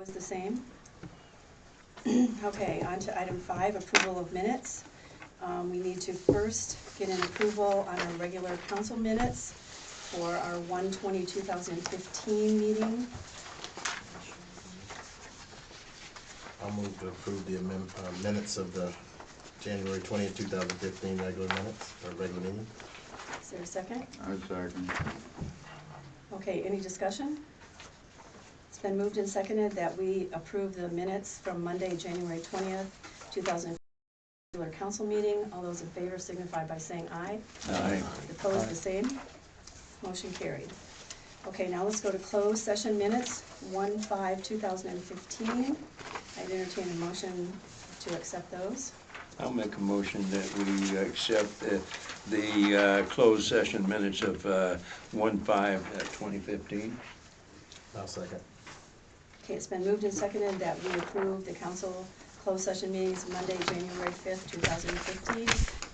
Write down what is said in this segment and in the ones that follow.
Is the same. Okay, on to item 5, approval of minutes. We need to first get an approval on our regular council minutes for our 1/20/2015 meeting. I'll move to approve the minutes of the January 20th, 2015 regular minutes, or regular meeting. Is there a second? I second. Okay, any discussion? It's been moved and seconded that we approve the minutes from Monday, January 20th, 2015 regular council meeting. All those in favor signify by saying aye. Aye. Opposed, the same. Motion carried. Okay, now let's go to closed session minutes, 1/5/2015. I'd entertain a motion to accept those. I'll make a motion that we accept the closed session minutes of 1/5/2015. I'll second. Okay, it's been moved and seconded that we approve the council closed session meetings Monday, January 5th, 2015.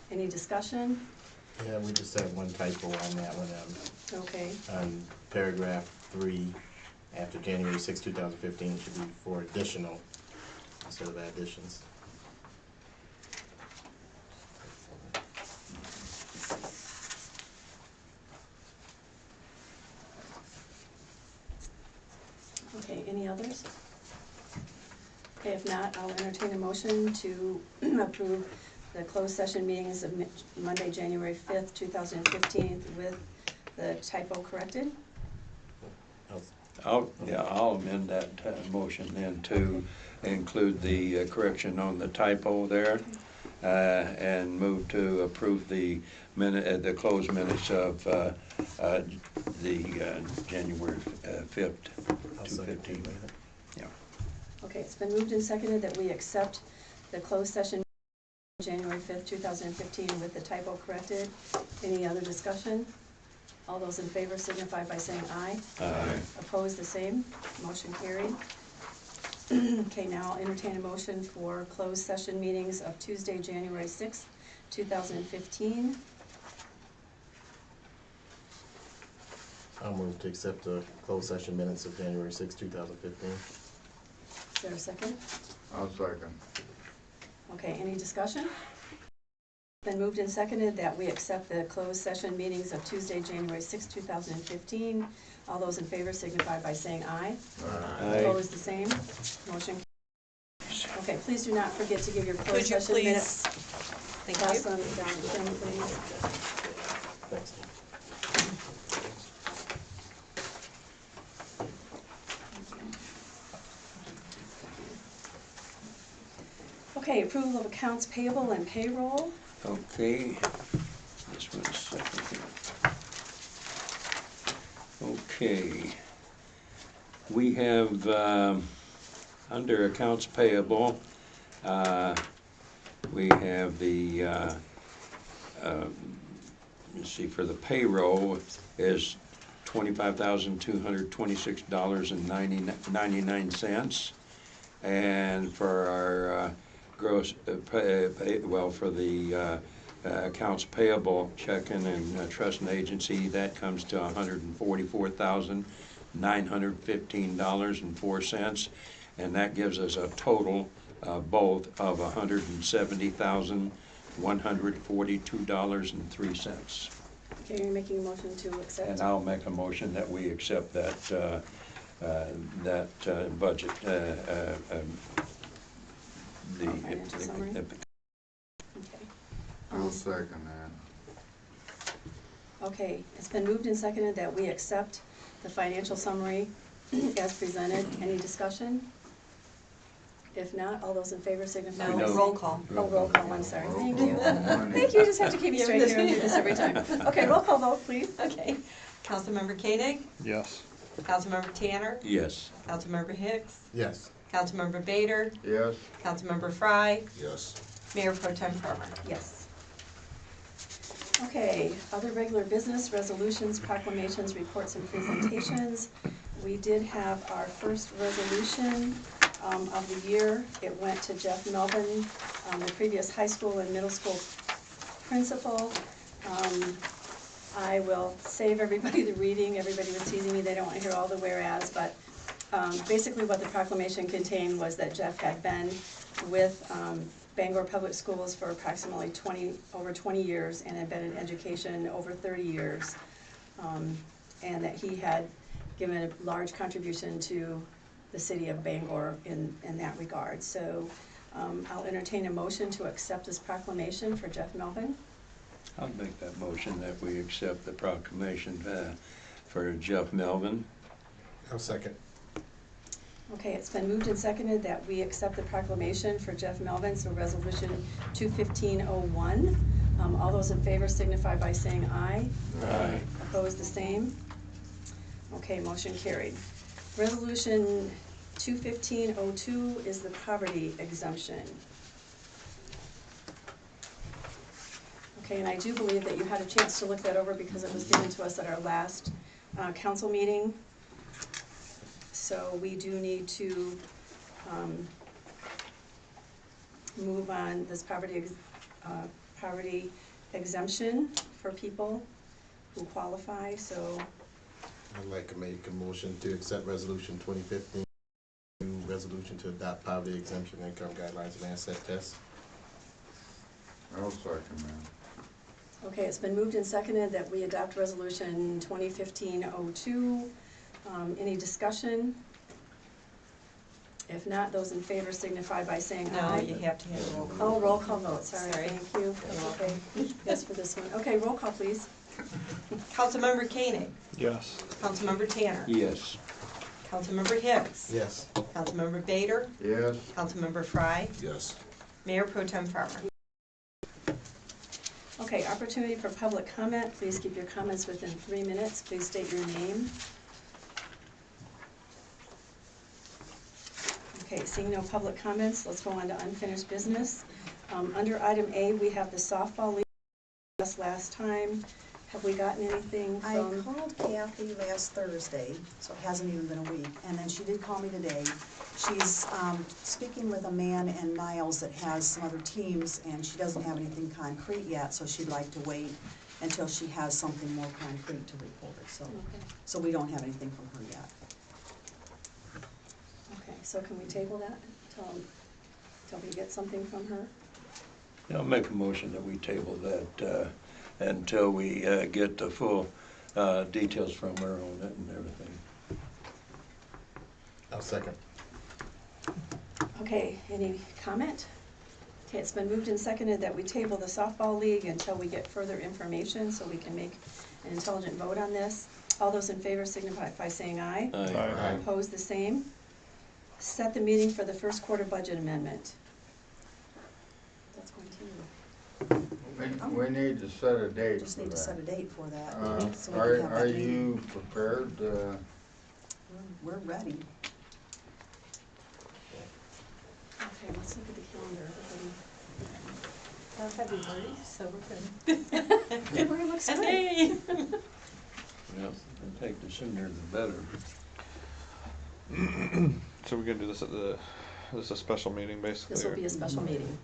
Any discussion? Yeah, we just have one typo on that one. Okay, On paragraph 3, after January 6th, 2015, it should be for additional instead of additions. okay, any others? Okay, if not, I'll entertain a motion to approve the closed session meetings of Monday, January 5th, 2015 with the typo corrected. I'll- I'll amend that motion then to include the correction on the typo there, and move to approve the closed minutes of the January 5th, I'll second 2015. that. Yeah. Okay, it's been moved and seconded that we accept the closed session January 5th, 2015 with the typo corrected. Any other discussion? All those in favor signify by saying aye. Aye. Opposed, the same. Motion carried. Okay, now I'll entertain a motion for closed session meetings of Tuesday, January 6th, 2015. I'll move to accept the closed session minutes of January 6th, 2015. Is there a second? I'll second. Okay, any discussion? Been moved and seconded that we accept the closed session meetings of Tuesday, January 6th, 2015. All those in favor signify by saying aye. Aye. Opposed, the same. Motion. Okay, please do not forget to give your Could closed you session please, minutes. thank Pass you. them down to Kim, please. Thanks. Okay, approval of accounts payable and payroll. Okay, this one's second here. Okay, we have, under accounts payable, we have the, let's see, for the payroll is $25,226.99. And for our gross, for the accounts payable, checking and trust and agency, that comes to $144,915.04, and that gives us a total both of $170,142.03. Okay, you're making a motion to accept. And I'll make a motion that we accept that budget, Financial summary. Okay. I'll second that. Okay, it's been moved and seconded that we accept the financial summary as presented. Any discussion? If not, all those in favor signify by No, saying. roll call. Oh, roll call, I'm sorry. Thank you. Thank Thank you, you just have to keep me straight here and do this every time. Okay, roll call vote, please. Okay. Councilmember Koenig, Yes. Councilmember Tanner, Yes. Councilmember Hicks, Yes. Councilmember Bader, Yes. Councilmember Frye, Yes. Mayor Pro Tem Farmer. Yes. Okay, other regular business, resolutions, proclamations, reports, and presentations. We did have our first resolution of the year. It went to Jeff Melvin, the previous high school and middle school principal. I will save everybody the reading. Everybody was teasing me, they don't want to hear all the whereas, but Basically what the proclamation contained was that Jeff had been with Bangor Public Schools for approximately over 20 years and had been in education over 30 years. And that he had given a large contribution to the city of Bangor in that regard. So I'll entertain a motion to accept this proclamation for Jeff Melvin. I'll make that motion that we accept the proclamation for Jeff Melvin. I'll second. Okay, it's been moved and seconded that we accept the proclamation for Jeff Melvin, so resolution 21501. All those in favor signify by saying aye. Aye. Opposed, the same. Okay, motion carried. Resolution 21502 is the poverty exemption. Okay, and I do believe that you had a chance to look that over because it was given to us at our last council meeting. So we do need to move on this poverty exemption for people who qualify, so. I'd like to make a motion to accept resolution 2015, resolution to adopt poverty exemption income guidelines and asset tests. I'll second that. Okay, it's been moved and seconded that we adopt resolution 2015-02. Any discussion? If not, those in favor signify by saying No, aye. you have to have a roll call. Oh, roll call vote, sorry, Sorry. thank you. That's okay. Yes, for this one. Okay, roll call, please. Councilmember Koenig. Yes. Councilmember Tanner. Yes. Councilmember Hicks. Yes. Councilmember Bader. Yes. Councilmember Frye. Yes. Mayor Pro Tem Farmer. Okay, opportunity for public comment. Please keep your comments within 3 minutes. Please state your name. Okay, seeing no public comments, let's go on to unfinished business. Under item A, we have the softball league discussed last time. Have we gotten anything I from? called Kathy last Thursday, so it hasn't even been a week, and then she did call me today. She's speaking with a man in Niles that has some other teams, and she doesn't have anything concrete yet, so she'd like to wait until she has something more concrete to report, so, Okay. so we don't have anything from her yet. Okay, so can we table that until we get something from her? Yeah, I'll make a motion that we table that until we get the full details from her on it and everything. I'll second. Okay, any comment? Okay, it's been moved and seconded that we table the softball league until we get further information so we can make an intelligent vote on this. All those in favor signify by saying aye. Aye. Opposed, the same. Set the meeting for the first quarter budget amendment. That's going to you. We need to set a date Just for need to set a that. date for that, so we Are can have that you meeting. prepared? We're ready. Okay, let's look at the calendar. February, so we're good. February looks good. Hey. Well, I'll take the sooner the better. So we're gonna do this at this is a special meeting basically? This will be or- a special meeting.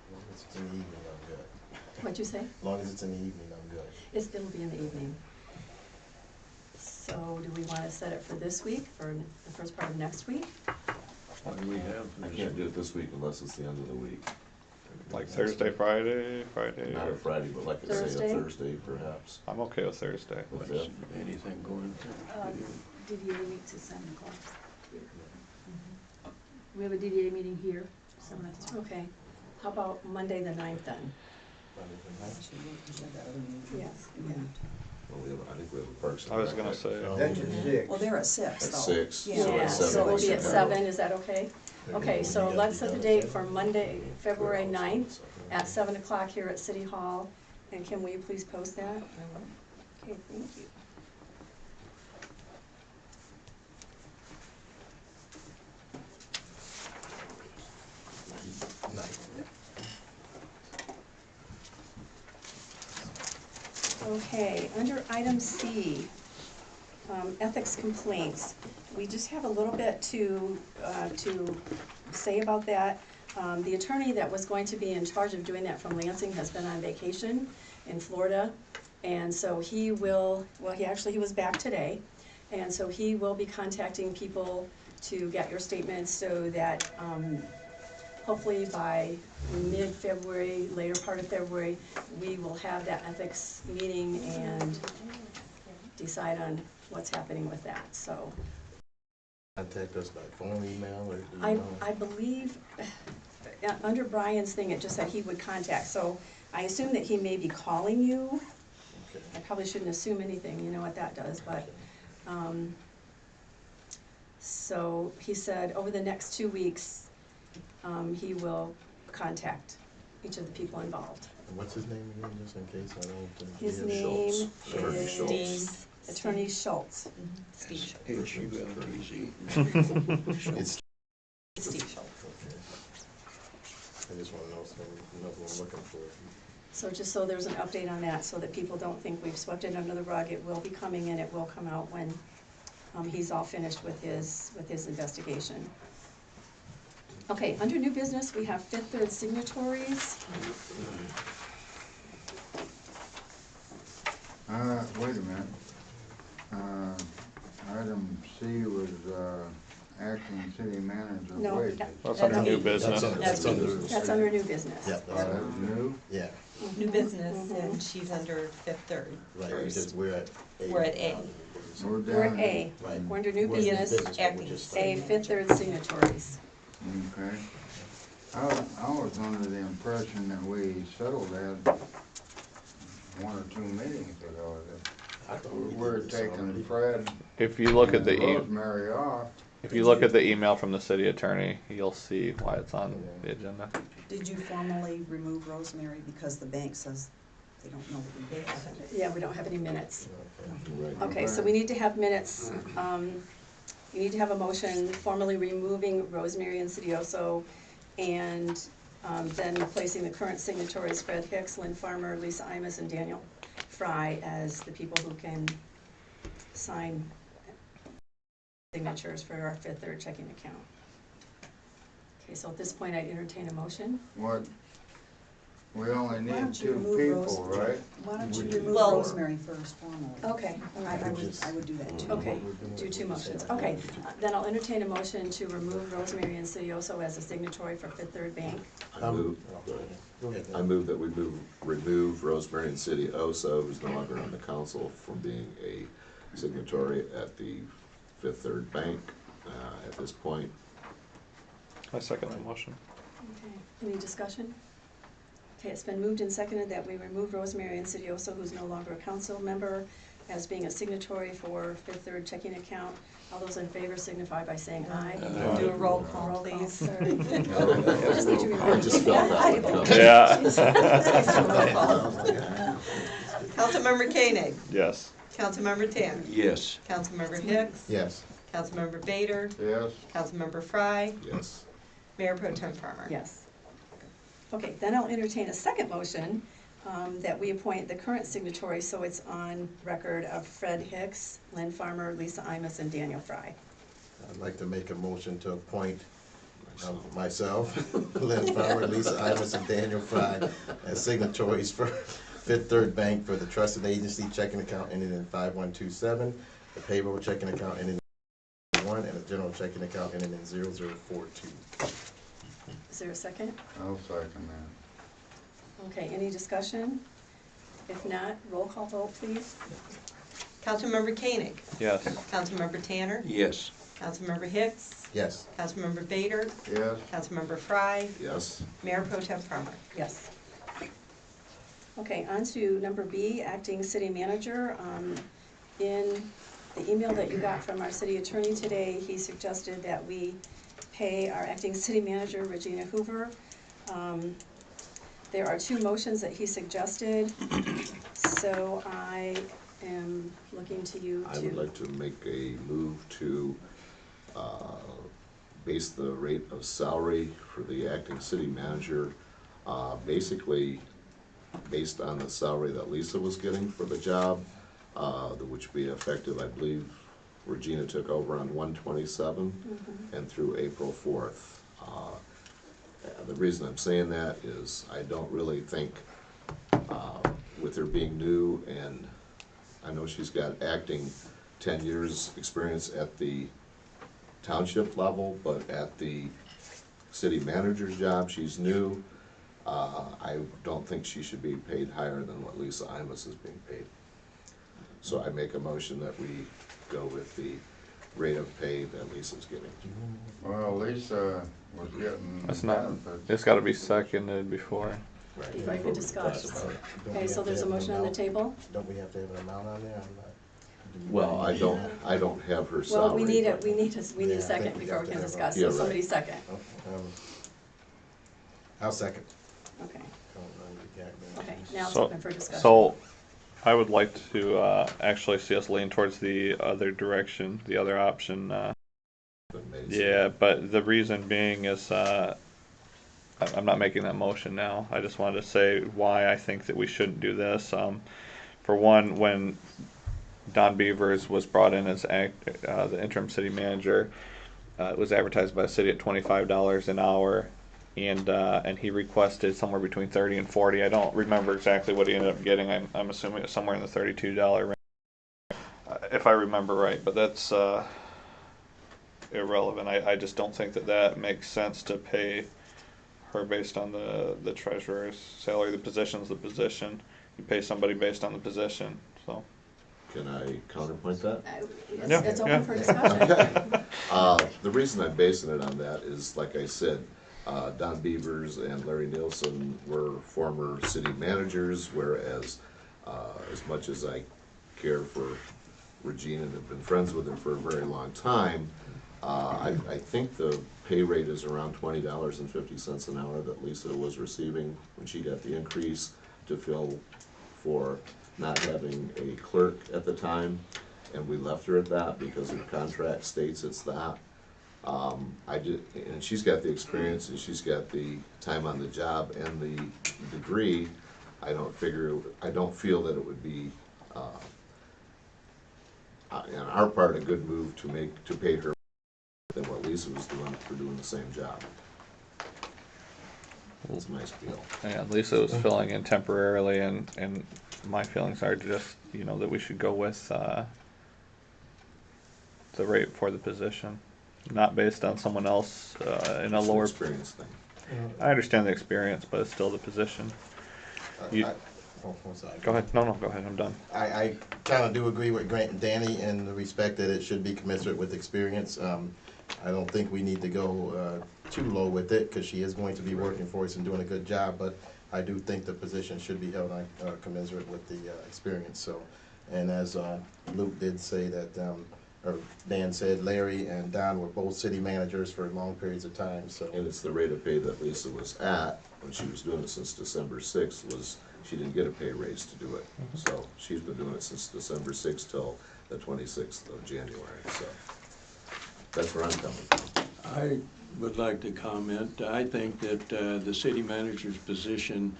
As long as it's in the evening, I'm good. What'd you say? As long as it's in the evening, I'm good. It'll be in the evening. So do we want to set it for this week, or the first part of next week? What do we have? I can't do it this week unless it's the end of the week. Like Thursday, Friday? Not a Friday, but like I say, a Thursday? Thursday perhaps. I'm okay with Thursday. What's What's that? anything going through? DDA meets at 7 o'clock. We have a DDA meeting here, 7 o'clock. Okay. How about Monday the 9th then? Yes. Yeah. Well, I think we have a Parks and I was Rec. gonna say, That's at 6. Well, they're at 6 At though. 6. Yeah. So Yeah, at 7 so we'll they be at should 7, have- is that okay? Okay, so let's set the date for Monday, February 9th at 7 o'clock here at City Hall. And can we please post that? Okay, thank you. Okay, under item C, ethics complaints. We just have a little bit to say about that. The attorney that was going to be in charge of doing that from Lansing has been on vacation in Florida. And so he was back today. And so he will be contacting people to get your statements so that hopefully by mid-February, later part of February, we will have that ethics meeting and decide on what's happening with that, so. Contact us by phone, email, or do you know? I believe, under Brian's thing, it just said he would contact, so I assume that he may be calling you. Okay. I probably shouldn't assume anything, you know what that does, but, so he said over the next 2 weeks, he will contact each of the people involved. And what's his name again, just in case I don't? His yeah. name Attorney Schultz. is Attorney Schultz. Steve Schultz. H-U-L-T-Z. It's, Steve Schultz. okay. I just wanna know, so we know what we're looking for. So just so there's an update on that, so that people don't think we've swept it under the rug, it will be coming in, it will come out when he's all finished with his investigation. Okay, under new business, we have Fifth Third Signatories. Wait a minute. Item C was, acting city manager No, wages. That's under new That's business. under, that's under. That's under new business. Yeah, Oh, that's that's under, new? yeah, New business, and she's under Fifth Third. right, First. because we're at A. We're at A. We're We're down. at A, Right. we're under new We're in business, but we're acting just A, starting. Fifth Third Signatories. Okay. I was under the impression that we settled that 1 or 2 meetings ago. I thought That we we're did this taking already. Fred If you look at the and Rosemary off. if you look at the email from the city attorney, you'll see why it's on the agenda. Did you formally remove Rosemary because the bank says they don't know what we did? Yeah, we don't have any minutes. Okay. Right. Okay, so we need to have minutes. You need to have a motion formally removing Rosemary Insidioso and then replacing the current signatories, Fred Hicks, Lynn Farmer, Lisa Imus, and Daniel Fry as the people who can sign signatures for our Fifth Third checking account. Okay, so at this point, I'd entertain a motion. What? We only Why need don't you 2 remove people, Rosemary? right? Why don't you We- remove Well- Rosemary first formally? Okay, I would do that too. okay, do 2 motions. Okay, then I'll entertain a motion to remove Rosemary Insidioso as a signatory for Fifth Third Bank. I move, Go ahead. I move that we remove Rosemary and City Oso, who's no longer on the council, from being a signatory at the Fifth Third Bank at this point. I second the motion. Okay, any discussion? Okay, it's been moved and seconded that we remove Rosemary Insidioso, who's no longer a council member, as being a signatory for Fifth Third checking account. All those in favor signify by saying aye. Aye. Do a roll call, Roll call, please. sorry. Just need to I remind just you. felt that one coming. Yeah. Councilmember Koenig, Yes. Councilmember Tanner, Yes. Councilmember Hicks, Yes, Councilmember Bader, Yes? Councilmember Fry, Yes. Mayor Pro Tem Farmer. Yes. Okay, then I'll entertain a second motion that we appoint the current signatory, so it's on record of Fred Hicks, Lynn Farmer, Lisa Imus, and Daniel Fry. I'd like to make a motion to appoint myself, Lynn Farmer, Lisa Imus, and Daniel Fry as signatories for Fifth Third Bank for the trusted agency checking account ending in 5127, the payroll checking account ending in 1, and the general checking account ending in 0042. Is there a second? I'll second that. Okay, any discussion? If not, roll call vote, please. Councilmember Koenig, Yes. Councilmember Tanner, Yes. Councilmember Hicks, Yes, Councilmember Bader, Yes? Councilmember Fry, Yes. Mayor Pro Tem Farmer. Yes. Okay, on to number B, acting city manager. In the email that you got from our city attorney today, he suggested that we pay our acting city manager, Regina Hoover. There are 2 motions that he suggested, so I am looking to you to. I would like to make a move to base the rate of salary for the acting city manager, basically based on the salary that Lisa was getting for the job, which would be effective, I believe, Regina took over on 1/27 and through April 4th. The reason I'm saying that is I don't really think, with her being new, and I know she's got acting 10 years experience at the township level, but at the city manager's job, she's new. I don't think she should be paid higher than what Lisa Imus is being paid. So I make a motion that we go with the rate of pay that Lisa's getting. Well, Lisa was getting That's not, benefits. it's gotta be seconded before. Right. Before you can discuss. Don't we Okay, have so to there's a have an motion on the amount? table? Don't we have to have an amount on there? I'm not. Well, I don't have her salary. Well, we need but- a Yeah, I second think we before have we to can have discuss, one. Yeah, so right. somebody second, Okay, I'll second. okay, Okay. okay, now it's So- open for discussion. So, I would like to, actually see us lean towards the other direction, the other option, Been made. yeah, but the reason being is, I'm not making that motion now. I just wanted to say why I think that we shouldn't do this. For one, when Don Beavers was brought in as the interim city manager, it was advertised by the city at $25 an hour, and he requested somewhere between 30 and 40. I don't remember exactly what he ended up getting. I'm assuming it was somewhere in the $32 range, if I remember right. But that's irrelevant. I just don't think that makes sense to pay her based on the treasurer's salary. The position's the position. You pay somebody based on the position. So. Can I counterpoint that? It's open Yeah. for discussion. The reason I'm basing it on that is, like I said, Don Beavers and Larry Nielsen were former city managers, whereas as much as I care for Regina and have been friends with her for a very long time, I think the pay rate is around $20.50 an hour that Lisa was receiving when she got the increase to fill for not having a clerk at the time, and we left her at that because her contract states it's that. And she's got the experience and she's got the time on the job and the degree. I don't feel that it would be, on our part, a good move to pay her than what Lisa was doing for doing the same job. That's my spiel. Yeah, Lisa was filling in temporarily, and my feelings are just, that we should go with the rate for the position, not based on someone else in a It's an lower. experience thing. I understand the experience, but it's still the position. You- I'm sorry. Go ahead. No, go ahead. I'm done. I kind of do agree with Grant and Danny in the respect that it should be commensurate with experience. I don't think we need to go too low with it, because she is going to be working for us and doing a good job, but I do think the position should be held commensurate with the experience. So, and as Luke did say that, or Dan said, Larry and Don were both city managers for long periods of time, so. And it's the rate of pay that Lisa was at when she was doing it since December 6th. She didn't get a pay raise to do it. So she's been doing it since December 6th till the 26th of January, so that's where I'm coming from. I would like to comment. I think that the city manager's position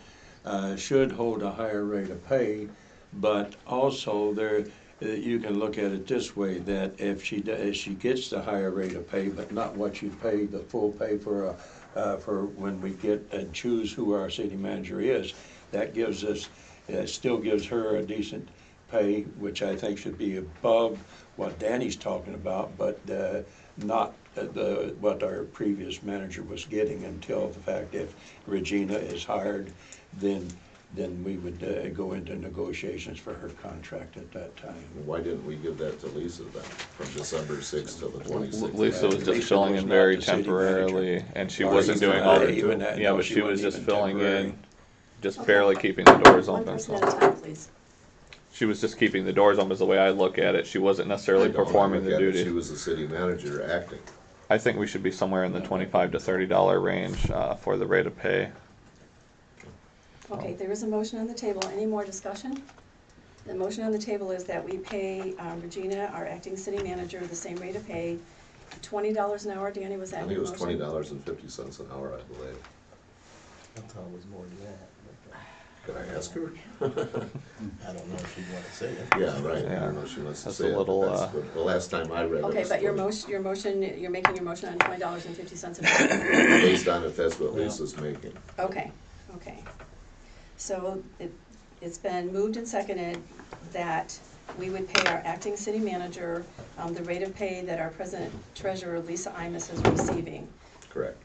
should hold a higher rate of pay, but also you can look at it this way, that if she gets the higher rate of pay, but not what you pay, the full pay for when we get and choose who our city manager is, that gives us, still gives her a decent pay, which I think should be above what Danny's talking about, but not what our previous manager was getting, until the fact if Regina is hired, then we would go into negotiations for her contract at that time. Why didn't we give that to Lisa then, from December 6th till the 26th? Lisa was just Lisa filling was in not very the city temporarily, manager. and she Or wasn't even doing that, all the. even that, Yeah, no, but she she was wasn't just even filling temporary. in, just Okay. barely keeping the doors One open. person So. at a time, please. She was just keeping the doors open, is the way I look at it. She wasn't necessarily I don't performing look the at it. duty. She was the city manager acting. I think we should be somewhere in the $25 to $30 range for the rate of pay. Okay, there is a motion on the table. Any more discussion? The motion on the table is that we pay Regina, our acting city manager, the same rate of pay, $20 an hour. Danny, was I that think it your was motion? $20.50 an hour, I believe. I thought it was more than that. Could I ask her? I don't know if she'd want to say it. Yeah, right. I Yeah. don't know if she wants to That's say a it, little, but that's what the last time I read it. Okay, was but your 20. motion, you're making your motion on $20.50 an hour. Based on if that's what Lisa's making. Okay. So it's been moved and seconded that we would pay our acting city manager the rate of pay that our president treasurer, Lisa Imus, is receiving. Correct.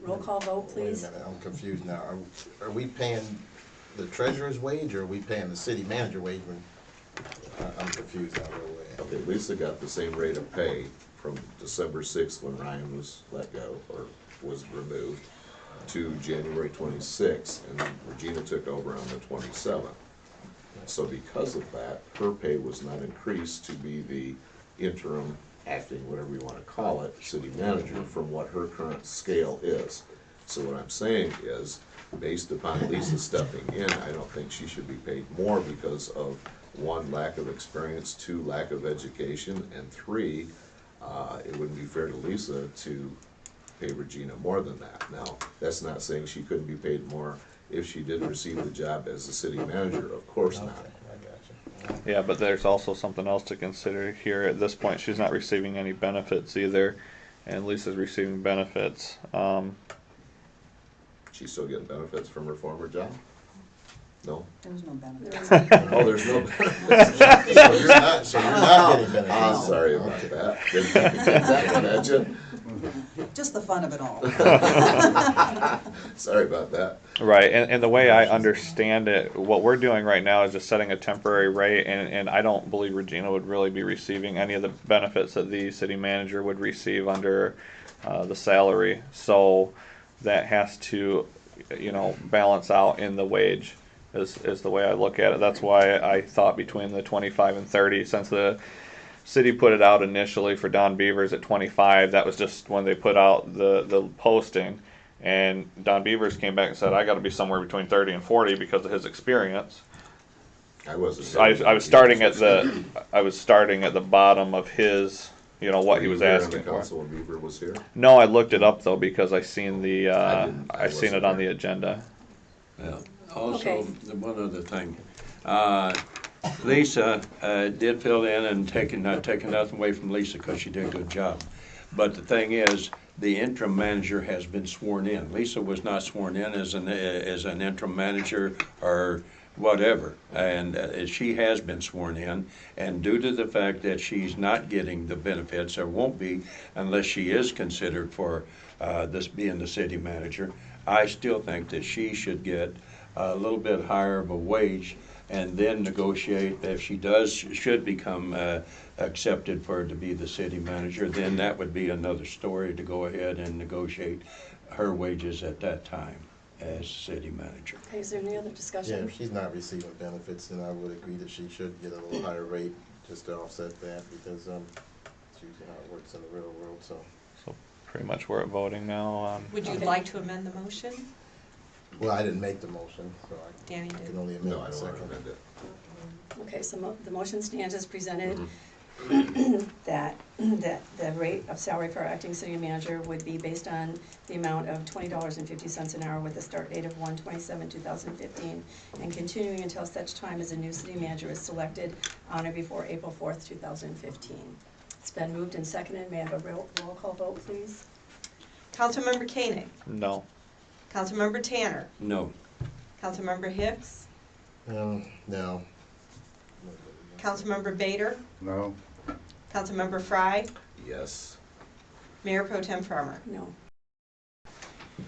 Roll call vote, please. Wait a minute, I'm confused now. Are we paying the treasurer's wage, or are we paying the city manager wage? I'm confused now, real way. Okay, Lisa got the same rate of pay from December 6th when Ryan was let go, or was removed, to January 26th, and then Regina took over on the 27th. So because of that, her pay was not increased to be the interim, acting, whatever you wanna call it, city manager from what her current scale is. So what I'm saying is, based upon Lisa stepping in, I don't think she should be paid more because of, one, lack of experience, two, lack of education, and three, it wouldn't be fair to Lisa to pay Regina more than that. Now, that's not saying she couldn't be paid more if she did receive the job as the city manager, of course not. Okay, I got you. Yeah, but there's also something else to consider here. At this point, she's not receiving any benefits either, and Lisa's receiving benefits. She's still getting benefits from her former job? No? There was no benefit. Oh, there's no benefits. So you're not getting benefits. I'm sorry about that. Didn't think you did that, imagine. Just the fun of it all. Sorry about that. Right, and the way I understand it, what we're doing right now is just setting a temporary rate, and I don't believe Regina would really be receiving any of the benefits that the city manager would receive under the salary. So that has to, balance out in the wage, is the way I look at it. That's why I thought between the 25 and 30, since the city put it out initially for Don Beavers at 25. That was just when they put out the posting, and Don Beavers came back and said, I got to be somewhere between 30 and 40 because of his experience. I wasn't. I was starting at the bottom of his, what he was asking for. Council when Beaver was here. No, I looked it up though because I seen the I seen it wasn't on there. the agenda. Yeah. Also, Okay. one other thing. Lisa did fill in and not taking nothing away from Lisa because she did a good job. But the thing is, the interim manager has been sworn in. Lisa was not sworn in as an interim manager or whatever, and she has been sworn in. And due to the fact that she's not getting the benefits, or won't be unless she is considered for this being the city manager, I still think that she should get a little bit higher of a wage, and then negotiate. If she should become accepted for to be the city manager, then that would be another story to go ahead and negotiate her wages at that time as city manager. Okay, is there any other Yeah, discussion? if she's not receiving benefits, then I would agree that she should get a little higher rate just to offset that, because it's usually how it works in the real world, so. So pretty much we're at voting now. Would you Okay. like to amend the motion? Well, I didn't make the motion, so I Danny did. can only amend No, I the don't want to second. amend it. Okay, so the motion stands as presented, Mhm. that the rate of salary for our acting city manager would be based on the amount of $20.50 an hour with a start date of 1/27/2015, and continuing until such time as a new city manager is selected on or before April 4th, 2015. It's been moved and seconded. May I have a roll call vote, please? Councilmember Koenig, No. Councilmember Tanner, No. Councilmember Hicks, No. Councilmember Bader, No, Councilmember Frye, Yes. Mayor Pro Tem Farmer. No.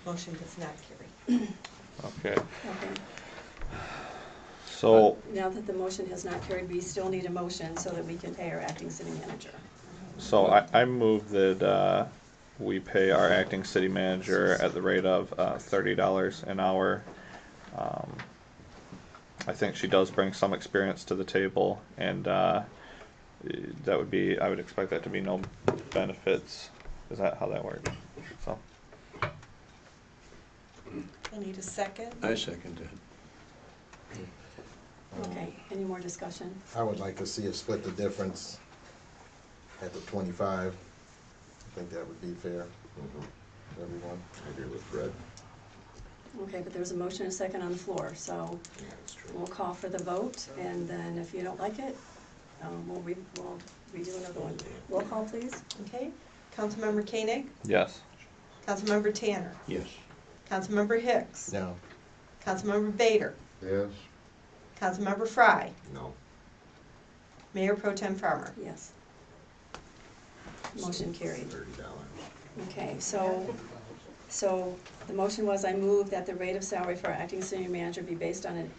Motion does not carry. Okay. Okay. So Now that the motion has not carried, we still need a motion so that we can pay our acting city manager. I move that we pay our acting city manager at the rate of $30 an hour. I think she does bring some experience to the table, and I would expect that to be no benefits. Is that how that works? So, I need a second. I second that. Okay, any more discussion? I would like to see us split the difference at the 25. I think that would be fair Mhm. to everyone. I agree with Fred. Okay, but there's a motion and a second on the floor, so Yeah, that's true. we'll call for the vote, and then if you don't like it, we'll redo another one. Roll call, please. Okay, Councilmember Koenig, yes. Councilmember Tanner, Yes. Councilmember Hicks, No. Councilmember Bader, yes, Councilmember Frye, No. Mayor Pro Tem Farmer. Yes. Motion carried. $30. Okay, so the motion was, I move that the rate of salary for our acting city manager be based on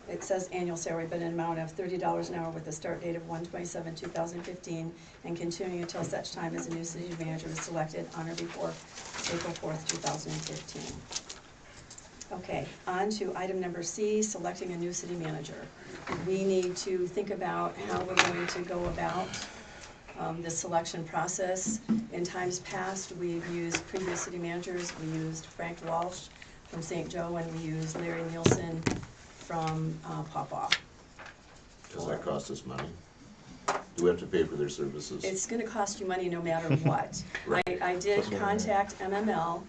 it says annual salary, but an amount of $30 an hour with a start date of 1/27/2015 and continuing until such time as a new city manager is selected on or before April 4th, 2015. Okay, on to item number C, selecting a new city manager. We need to think about how we're going to go about the selection process. In times past, we've used previous city managers. We used Frank Walsh from St. Joe, and we used Larry Nielsen from Pawpaw. Does that cost us money? Do we have to pay for their services? It's gonna cost you money no matter what. Right. I did contact MML.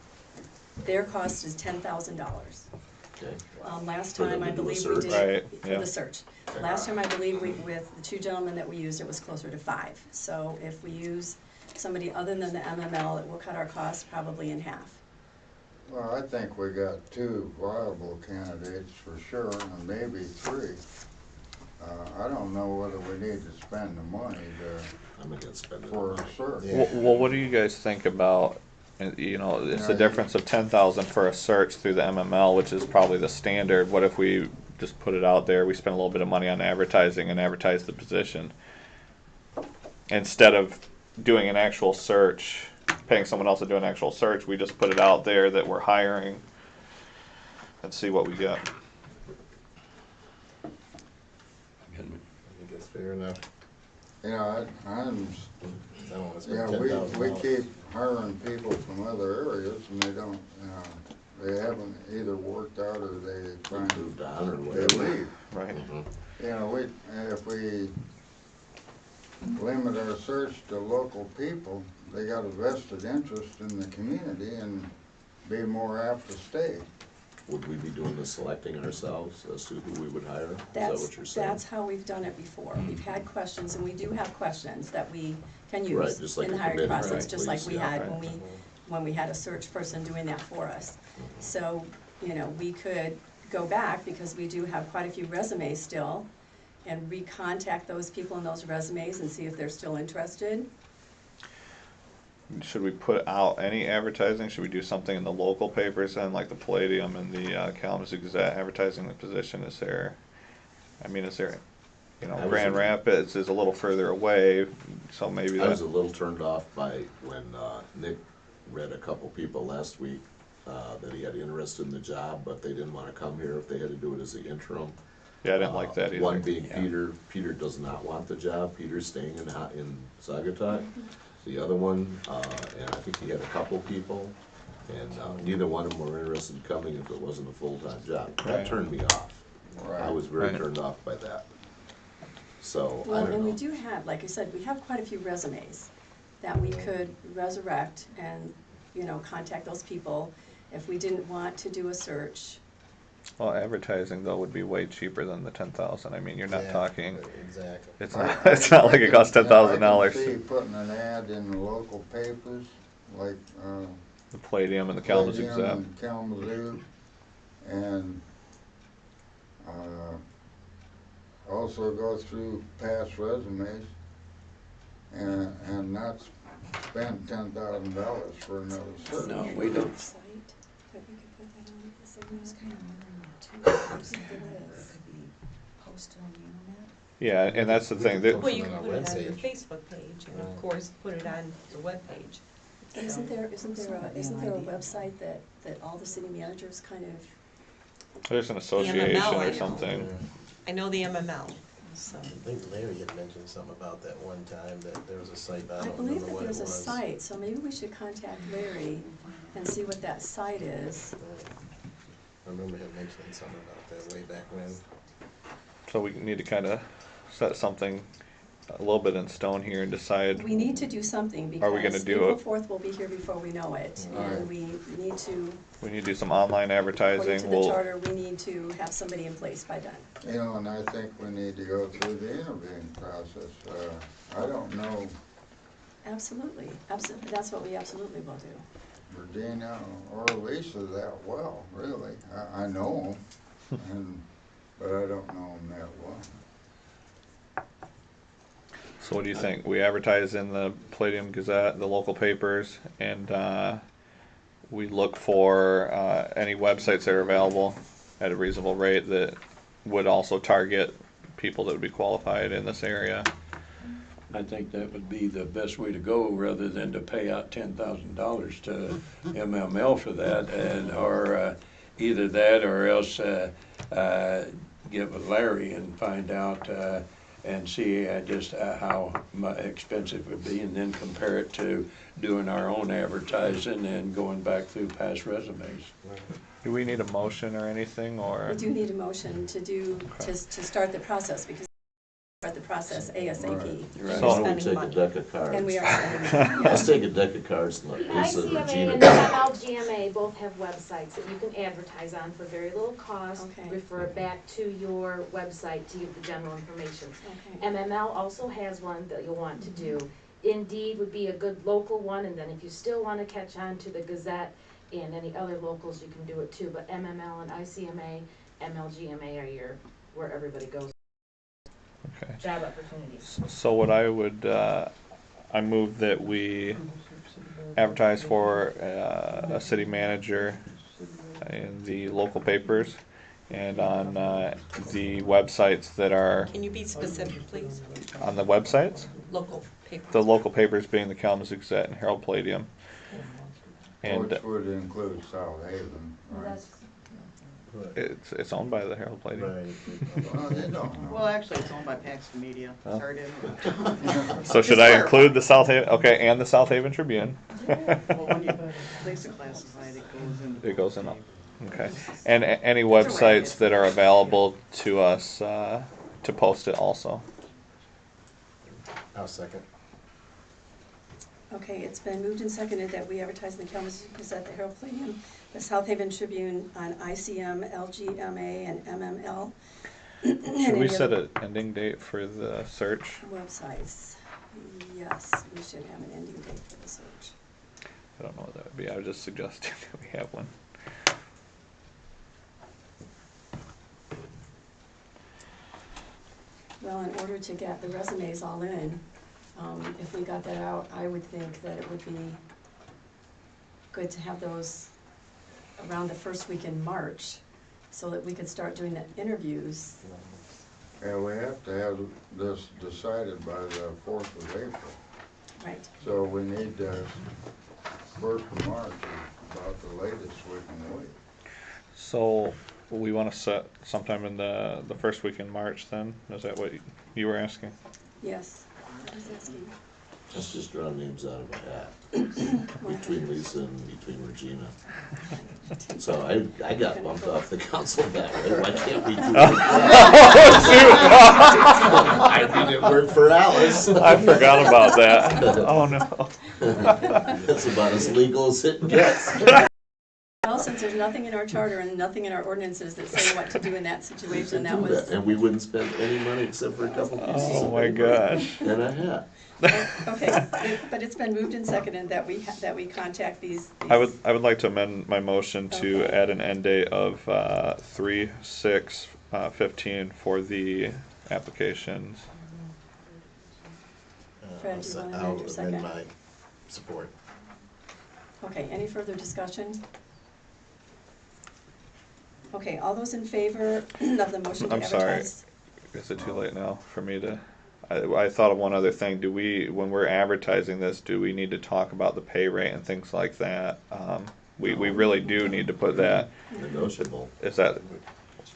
Their cost is $10,000. Okay. Last For them time, I to do a believe we search? did. Right, For yeah. the search. Last time, I believe with the two gentlemen that we used, it was closer to 5. So if we use somebody other than the MML, it will cut our costs probably in half. Well, I think we got 2 viable candidates for sure, and maybe 3. I don't know whether we need to spend the money I'm against spending for the a money. search. Yeah. Well, what do you guys think about, you know, it's the difference of 10,000 for a search through the MML, which is probably the standard. What if we just put it out there, we spend a little bit of money on advertising and advertise the position? Instead of doing an actual search, paying someone else to do an actual search, we just put it out there that we're hiring and see what we get. I think it's fair enough. You know, I'm, I don't wanna yeah, spend $10,000. we keep hiring people from other areas and they don't, they haven't either worked out or they find Moved on or they whatever. leave. Right. Mhm. You know, if we limit our search to local people, they got a vested interest in the community and be more apt to stay. Would we be doing the selecting ourselves as to who we would hire? Is that what you're saying? That's how we've done it before. We've had questions, and we do have questions that we can Right, use just like in the a hiring committee, process, right, just like please, we yeah. had when we had a search person doing that for us. So, you know, we could go back, because we do have quite a few resumes still, and recontact those people in those resumes and see if they're still interested. Should we put out any advertising? Should we do something in the local papers then, like the Palladium and the Kalamazoo Gazette advertising the position? Is there, I mean, is there, you know, I was Grand a- Rapids is a little further away, so maybe I was a that, little turned off by when Nick read a couple people last week that he had interest in the job, but they didn't want to come here if they had to do it as the interim. yeah, I didn't like that either. One being Yeah. Peter. Peter does not want the job. Peter's staying in Sagatuck. The other one, and I think he had a couple people, and neither one of them were interested in coming if it wasn't a full-time job. That Right. turned me off. I was very Right. turned off by that. So, I Well, don't and we know. do have, like I said, we have quite a few resumes that we could resurrect and, you know, contact those people. If we didn't want to do a search, Well, advertising though would be way cheaper than the 10,000. I mean, you're not Yeah, talking, Exactly. it's not, it's not like it costs I $10,000. can see putting an ad in the local papers, like, The Palladium and the Kalamazoo Palladium Gazette. and Kalamazoo, and, also go through past resumes and not spend $10,000 for another search. No, we don't. site, that we could put that on, is there I was no- kind of wondering that too. It could be posted on the internet. Yeah, and that's the thing, that, Well, you on can our put it on your webpage. Facebook page, and of course, put it on the webpage. Isn't there a website that all the city managers kind of, there's an association I or know. something. I know the MML, so. I think Larry had mentioned something about that one time, that there was a site, but I I don't believe remember that what it was. there's a site, so maybe we should contact Larry and see what that site is. I remember him mentioning something about that way back when. So we need to kind of set something a little bit in stone here and decide. We need to do something, Are we gonna because do April it? 4th will be here before we know it. Right. And we need to, We need to do some online according advertising. to the We'll, charter, we need to have somebody in place by then. You know, and I think we need to go through the interviewing process. I don't know Absolutely, that's what we absolutely will do. Virginia or Lisa that well, really. I know them, but I don't know them that well. So what do you think? We advertise in the Palladium Gazette, the local papers, and we look for any websites that are available at a reasonable rate that would also target people that would be qualified in this area. I think that would be the best way to go, rather than to pay out $10,000 to MML for that, or either that or else give Larry and find out and see just how expensive it would be, and then compare it to doing our own advertising and going back through past resumes. Do we need a motion or anything, or? We do need a motion to start the process, because we start the process ASAP. Right. So- Why don't we take a deck of cards? And we are spending. Let's take a deck of cards and let Lisa and ICMA Regina. and MLGMA both have websites that you can advertise on for very little cost. Okay. Refer it back to your website to give the general information. Okay. MML also has one that you'll want to do. Indeed would be a good local one, and then if you still want to catch on to the Gazette and any other locals, you can do it too. But MML and ICMA, MLGMA are where everybody goes. Okay. Job opportunities. So what I would, I move that we advertise for a city manager in the local papers and on the websites that are, Can you be specific, please? on the websites? Local paper. The local papers being the Kalamazoo Gazette and Herald Palladium. And Which would include South Haven, right? it's owned by the Herald Palladium. Right. Well, they don't. Well, actually, it's owned by Paxton Media. Oh. Sorry to So should I include the South Haven, okay, and the South Haven Tribune? Well, when you place it classified, it goes in. It goes in, okay. And any websites that are available to us to post it also. I'll second. Okay, it's been moved and seconded that we advertise in the Kalamazoo Gazette, the Herald Palladium, the South Haven Tribune on ICM, LGMA, and MML. Should we set an ending date for the search? Websites. Yes, we should have an ending date for the search. I don't know what that would be. I was just suggesting that we have one. Well, in order to get the resumes all in, if we got that out, I would think that it would be good to have those around the first week in March, so that we could start doing the interviews. Yeah, we have to have this decided by the 4th of April. Right. So we need 1st of March is about the latest we can wait. So we want to set sometime in the first week in March then? Is that what you were asking? Yes. I was asking. Let's just draw names out of a hat between Lisa and between Regina. So I got bumped off the council that way. Why can't we do it? I think it worked for Alice. I forgot about that. Oh, no. That's about as legal as it gets. Well, since there's nothing in our charter and nothing in our ordinances that say what to do in that situation, that was. And we wouldn't spend any money except for a couple pieces Oh, of my paper gosh. and a hat. Okay, but it's been moved and seconded that we contact these. I would like to amend my motion to Okay. add an end date of 3/6/15 for the applications. Fred, do you wanna I'll amend your second? amend my support. Okay, any further discussion? Okay, all those in favor of the motion to I'm sorry. advertise? Is it too late now for me to? I thought of one other thing. Do we, when we're advertising this, do we need to talk about the pay rate and things like that? We really do need to put that. Negotiable. Is that?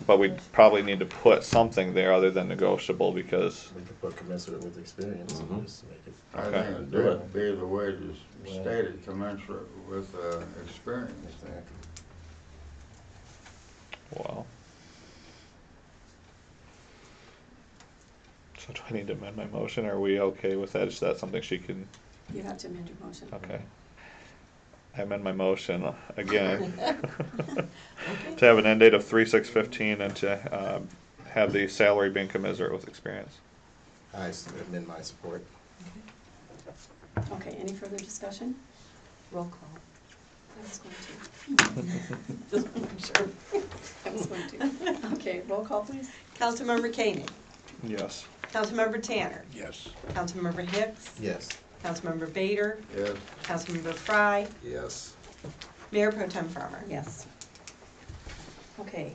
But we probably need to put something there other than negotiable, because. We could put commensurate with experience and Mhm. just make it. I Okay. think it Do it. would be the wages stated commensurate with experience. Wow. So do I need to amend my motion? Or are we okay with that? Is that something she can? You have to amend your motion. Okay. I amend my motion again. To have an end date of 3/6/15 and to have the salary being commensurate with experience. I amend my support. Okay, any further discussion? Roll call. I was going to. Just making sure. I was going to. Okay, roll call please. Councilmember Koenig, Yes. Councilmember Tanner. Yes. Councilmember Hicks. Yes. Councilmember Bader. Yes, Councilmember Frye. Yes. Mayor Pro Tem Farmer. Yes. Okay,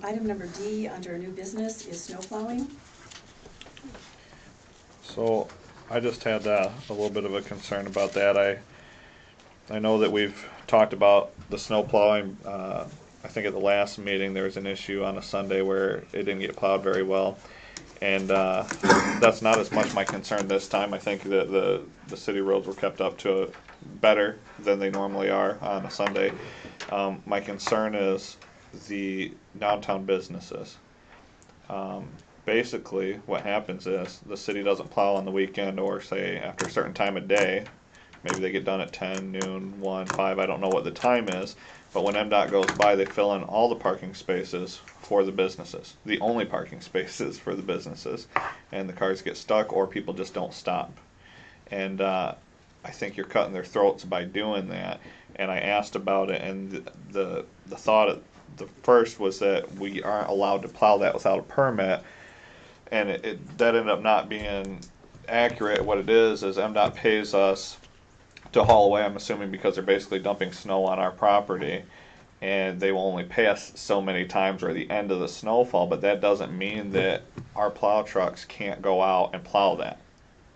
item number D under new business is snow plowing. So I just had a little bit of a concern about that. I know that we've talked about the snow plowing. I think at the last meeting there was an issue on a Sunday where it didn't get plowed very well. And that's not as much my concern this time. I think that the city roads were kept up to better than they normally are on a Sunday. My concern is the downtown businesses. Basically, what happens is the city doesn't plow on the weekend or say after a certain time of day. Maybe they get done at 10, noon, 1, 5, I don't know what the time is. But when MDOT goes by, they fill in all the parking spaces for the businesses. The only parking spaces for the businesses. And the cars get stuck or people just don't stop. And I think you're cutting their throats by doing that. And I asked about it, and the thought, the first was that we aren't allowed to plow that without a permit. And that ended up not being accurate. What it is MDOT pays us to haul away, I'm assuming because they're basically dumping snow on our property, and they will only pay us so many times or the end of the snowfall, but that doesn't mean that our plow trucks can't go out and plow that.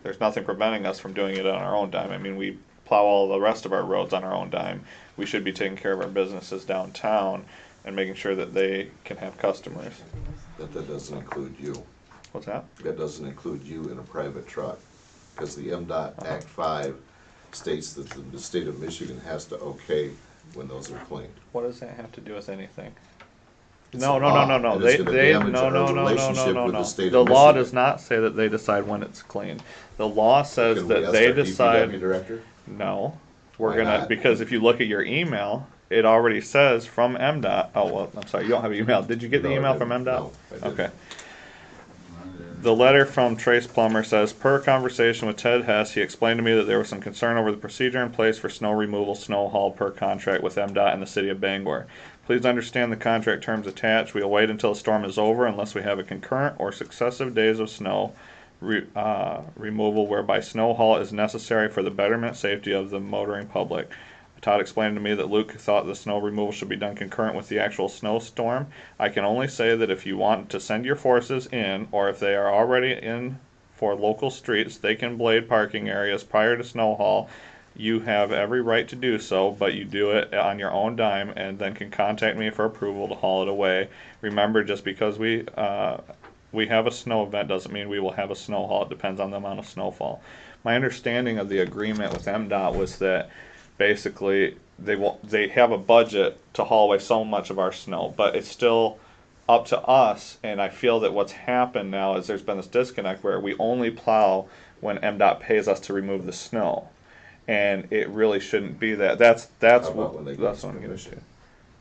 There's nothing preventing us from doing it on our own dime. I mean, we plow all the rest of our roads on our own dime. We should be taking care of our businesses downtown and making sure that they can have customers. But that doesn't include you. What's that? That doesn't include you in a private truck, because the MDOT Act 5 states that the state of Michigan has to okay when those are cleaned. What does that have to do with anything? It's No. a law, and it's gonna damage our relationship with the state The of law Michigan. does not say that they decide when it's cleaned. The law says Can we that ask they our decide. DPW director? No, we're Why gonna, not? because if you look at your email, it already says from MDOT. Oh well, I'm sorry, you don't have an email. Did you get the No, I email from didn't. MDOT? No, I didn't. Okay. The letter from Trace Plummer says, per conversation with Ted Hess, he explained to me that there was some concern over the procedure in place for snow removal, snow haul per contract with MDOT and the city of Bangor. Please understand the contract terms attached. We will wait until the storm is over unless we have a concurrent or successive days of snow removal whereby snow haul is necessary for the betterment safety of the motoring public. Todd explained to me that Luke thought the snow removal should be done concurrent with the actual snowstorm. I can only say that if you want to send your forces in, or if they are already in for local streets, they can blade parking areas prior to snow haul. You have every right to do so, but you do it on your own dime and then can contact me for approval to haul it away. Remember, just because we have a snow event doesn't mean we will have a snow haul. It depends on the amount of snowfall. My understanding of the agreement with MDOT was that basically they have a budget to haul away so much of our snow, but it's still up to us. And I feel that what's happened now is there's been this disconnect where we only plow when MDOT pays us to remove the snow, and it really shouldn't be that. That's How about when they give us what I'm getting to. permission?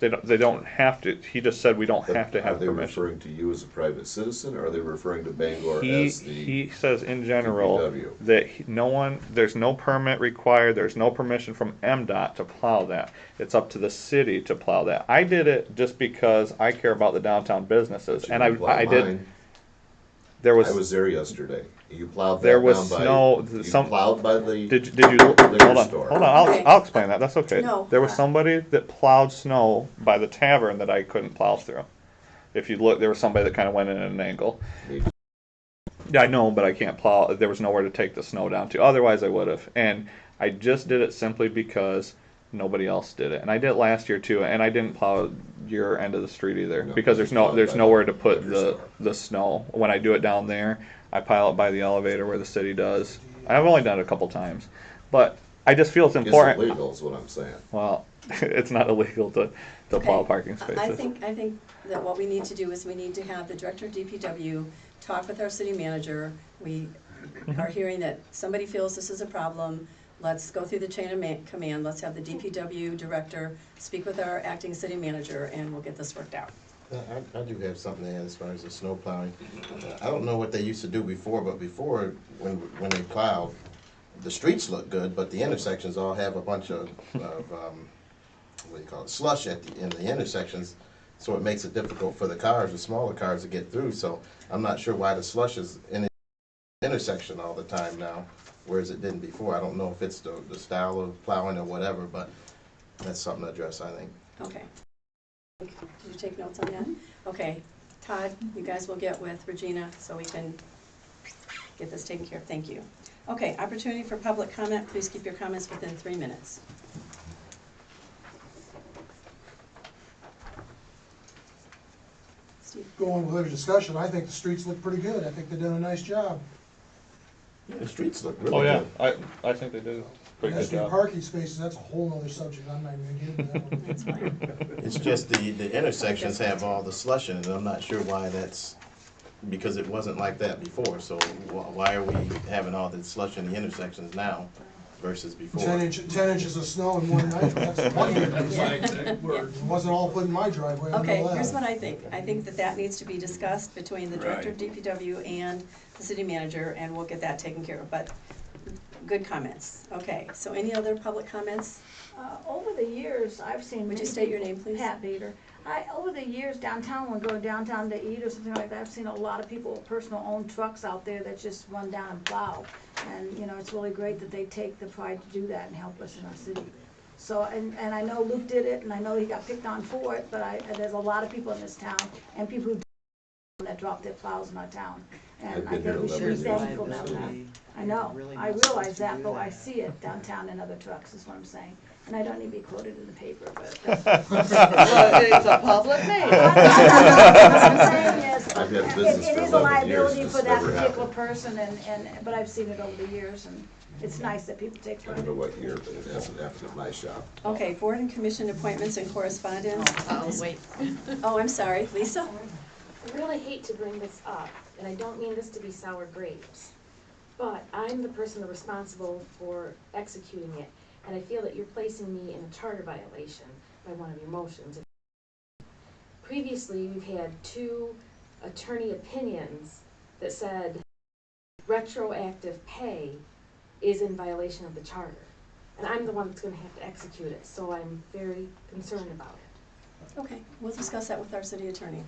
They don't have to. He just said we don't have to Are have they permission. referring to you as a private citizen, or are they referring to Bangor He as the? he says in general DPW? that there's no permit required. There's no permission from MDOT to plow that. It's up to the city to plow that. I did it just because I care about the downtown businesses, But you and didn't plow I did. mine. There I was was there yesterday. You plowed that there was down by. snow. You Some plowed by the. did you hold on store. hold on. Okay. I'll explain that. That's okay. No, There was somebody that plowed snow by the tavern that I couldn't plow through. If you look, there was somebody that kind of went in at an angle. Me. Yeah, I know, but I can't plow. There was nowhere to take the snow down to. Otherwise, I would have. And I just did it simply because nobody else did it. And I did it last year too. And I didn't plow your end of the street either No, because you there's plowed by nowhere to the put liquor the store. snow. When I do it down there, I pile it by the elevator where the city does. I've only done it a couple times, but I just feel it's It's important. illegal is what I'm saying. Well, it's not illegal to plow Okay. parking spaces. I think that what we need to do is we need to have the director of DPW talk with our city manager. We are hearing that somebody feels this is a problem. Let's go through the chain of command. Let's have the DPW director speak with our acting city manager, and we'll get this worked out. I do have something to add as far as the snow plowing. I don't know what they used to do before, but before, when they plowed, the streets look good, but the intersections all have a bunch of what do you call it, slush in the intersections, so it makes it difficult for the cars, the smaller cars, to get through. So I'm not sure why the slush is in intersection all the time now, whereas it didn't before. I don't know if it's the style of plowing or whatever, but that's something to address, I think. Okay. Did you take notes on that? Okay. Todd, you guys will get with Regina so we can get this taken care of. Thank you. Okay, opportunity for public comment. Please keep your comments within 3 minutes. Steve? Going with the discussion, I think the streets look pretty good. I think they've done a nice job. The streets look really Oh, yeah, good. I think they do a pretty As good for job. parking spaces, that's a whole nother subject. I'm not even gonna get into that one. That's fine. It's just the intersections have all the slush in it, and I'm not sure why that's, because it wasn't like that before, so why are we having all the slush in the intersections now versus before? 10 inches of snow in one night, that's plenty. It wasn't all put in my driveway, I know Okay, that. here's what I think. I think that that needs to be discussed between the director of DPW and the city manager, and we'll get that taken care of, but good comments. Okay, so any other public comments? Over the years, I've seen. Would you many state your people- name, please? Pat Bader. Over the years downtown, when going downtown to eat or something like that, I've seen a lot of people with personal owned trucks out there that just run down and plow. And, you know, it's really great that they take the pride to do that and help us in our city. So, and I know Luke did it, and I know he got picked on for it, but there's a lot of people in this town, and people who that drop their plows in our town. And I've I been here think we should be 11 years. thankful now for that. I know, I realize that, but I see it downtown in other trucks, is what I'm saying. And I don't need to be quoted in the paper, but that's. Well, it's a public name. What I'm saying is, I've had business it for is a 11 years, liability this for that never particular happened. person, but I've seen it over the years, and it's nice that people take I pride. don't know what year, but it hasn't happened at my shop. Okay, board and commission appointments and correspondence. I'll wait. Oh, I'm sorry, Lisa? I really hate to bring this up, and I don't mean this to be sour grapes, but I'm the person responsible for executing it, and I feel that you're placing me in a charter violation by one of your motions. Previously, we've had 2 attorney opinions that said retroactive pay is in violation of the charter, and I'm the one that's gonna have to execute it, so I'm very concerned about it. Okay, we'll discuss that with our city attorney.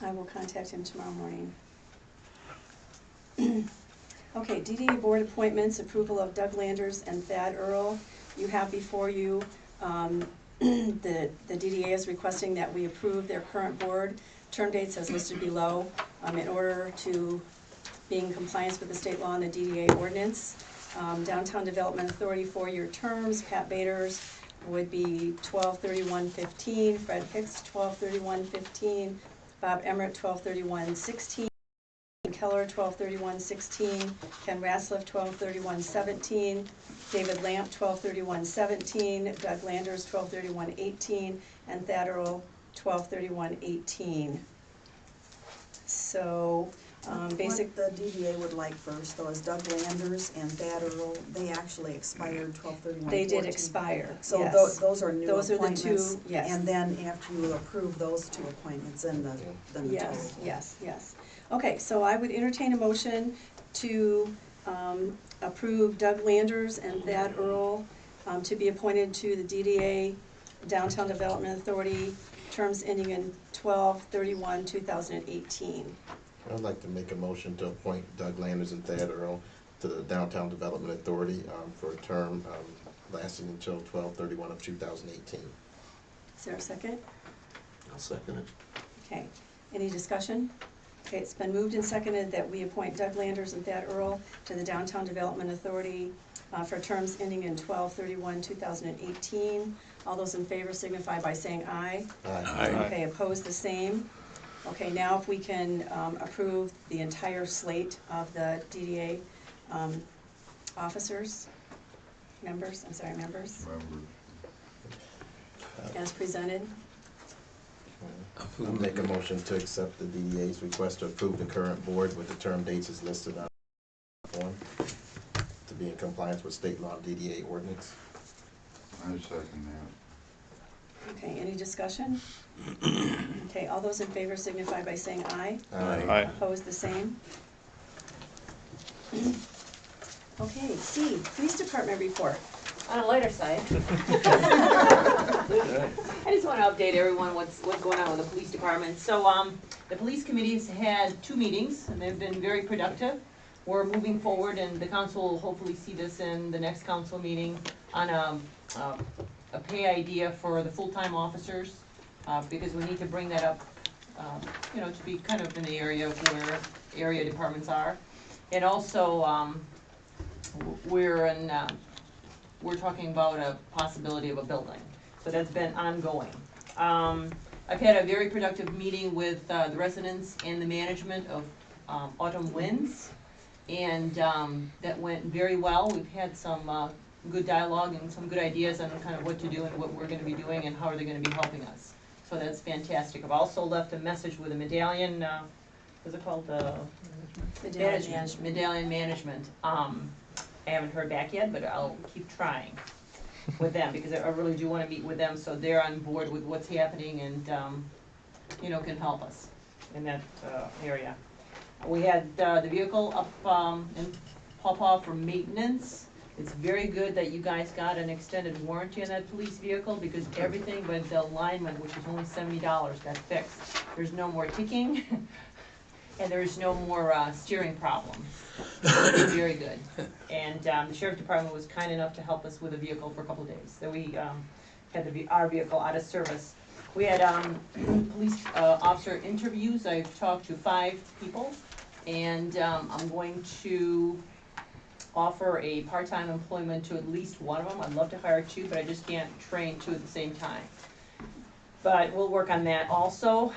I will contact him tomorrow morning. Okay, DDA board appointments, approval of Doug Landers and Thad Earl. You have before you, the DDA is requesting that we approve their current board term dates as listed below, in order to be in compliance with the state law and the DDA ordinance. Downtown Development Authority 4-year terms, Pat Bader's would be 12/31/15, Fred Hicks 12/31/15, Bob Emmerich 12/31/16, Keller 12/31/16, Ken Rasliff 12/31/17, David Lamp 12/31/17, Doug Landers 12/31/18, and Thad Earl 12/31/18. So, basic. What the DDA would like first, though, is Doug Landers and Thad Earl, they actually expired 12/31/14. They did expire, So yes. those are new Those are the appointments. two, yes. And then after you approve those 2 appointments, then the total. Yes. Okay, so I would entertain a motion to approve Doug Landers and Thad Earl to be appointed to the DDA Downtown Development Authority, terms ending in 12/31/2018. I'd like to make a motion to appoint Doug Landers and Thad Earl to the Downtown Development Authority for a term lasting until 12/31/2018. Is there a second? I'll second it. Okay, any discussion? Okay, it's been moved and seconded that we appoint Doug Landers and Thad Earl to the Downtown Development Authority for terms ending in 12/31/2018. All those in favor signify by saying aye. Aye. Okay, opposed, the same. Okay, now if we can approve the entire slate of the DDA officers, members, Members. as presented. I'll make a motion to accept the DDA's request to approve the current board with the term dates as listed on the form to be in compliance with state law and DDA ordinance. I second that. Okay, any discussion? Okay, all those in favor signify by saying aye. Aye. Aye. Opposed, the same. Okay, C, Police Department report. On a lighter side, I just wanna update everyone what's going on with the police department. So, the police committee's had 2 meetings, and they've been very productive. We're moving forward, and the council will hopefully see this in the next council meeting on a pay idea for the full-time officers, because we need to bring that up, to be kind of in the area where area departments are. And also, we're talking about a possibility of a building, so that's been ongoing. I've had a very productive meeting with the residents and the management of Autumn Winds, and that went very well. We've had some good dialogue and some good ideas on kind of what to do and what we're gonna be doing and how are they gonna be helping us. So that's fantastic. I've also left a message with a medallion, what's it called, Medallion Management. I haven't heard back yet, but I'll keep trying with them, because I really do wanna meet with them, so they're on board with what's happening and, can help us in that, area. We had, the vehicle up, in Paw for maintenance. It's very good that you guys got an extended warranty on that police vehicle, because everything but the alignment, which is only $70, got fixed. There's no more ticking, and there's no more, steering problems. Very good. And the sheriff department was kind enough to help us with the vehicle for a couple of days. So we had our vehicle out of service. We had police officer interviews. I've talked to 5 people, and I'm going to offer a part-time employment to at least one of them. I'd love to hire 2, but I just can't train 2 at the same time. But we'll work on that also.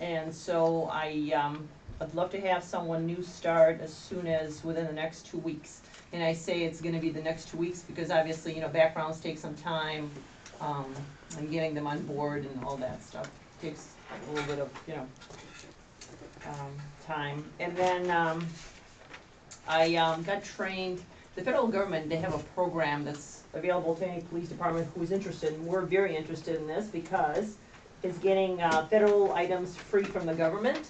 And so I'd love to have someone new start as soon as within the next 2 weeks. And I say it's gonna be the next 2 weeks because obviously, backgrounds take some time, and getting them on board and all that stuff takes a little bit of, time. And then, I got trained, the federal government, they have a program that's available to any police department who's interested, and we're very interested in this because it's getting federal items free from the government,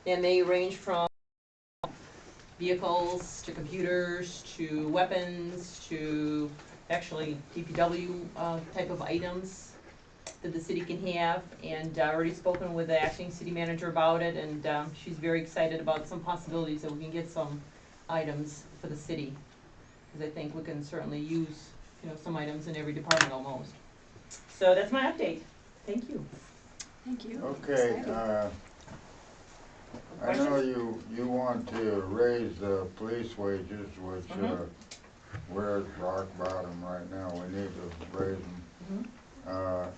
and they range from vehicles to computers to weapons to actually DPW type of items that the city can have. And I've already spoken with the acting city manager about it, and she's very excited about some possibilities that we can get some items for the city, because I think we can certainly use, some items in every department almost. So that's my update. Thank you. Thank you. Okay, Exciting. I know you want to raise the police wages, which, we're at rock bottom right now, we need to raise them.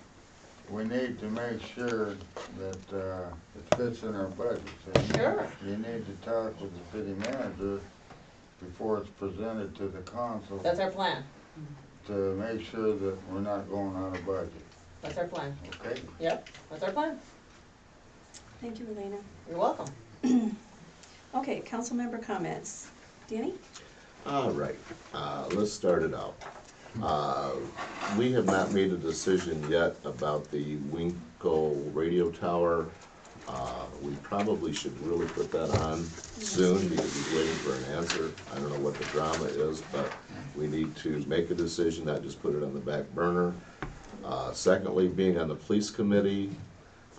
We need to make sure that, it fits in our budget. So Sure. You need to talk with the city manager before it's presented to the council. That's our plan. To make sure that we're not going out of budget, That's our plan. okay? Yep, that's our plan. Thank you, Elena. You're welcome. Okay, council member comments. Danny? All right, let's start it out. We have not made a decision yet about the Winkle radio tower. We probably should really put that on soon because he's waiting for an answer. I don't know what the drama is, but we need to make a decision, not just put it on the back burner. Secondly, being on the police committee,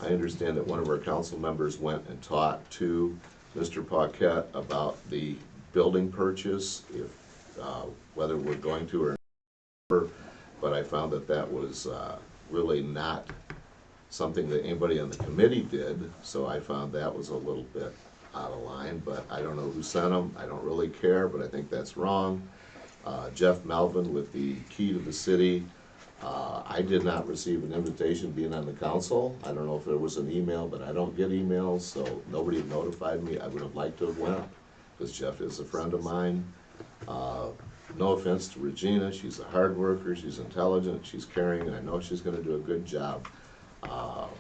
I understand that one of our council members went and talked to Mr. Paquette about the building purchase, if whether we're going to or not. But I found that that was really not something that anybody on the committee did, so I found that was a little bit out of line, but I don't know who sent them. I don't really care, but I think that's wrong. Jeff Melvin with the key to the city. I did not receive an invitation being on the council. I don't know if there was an email, but I don't get emails, so nobody notified me. I would have liked to have went, because Jeff is a friend of mine. No offense to Regina, she's a hard worker, she's intelligent, she's caring, and I know she's gonna do a good job.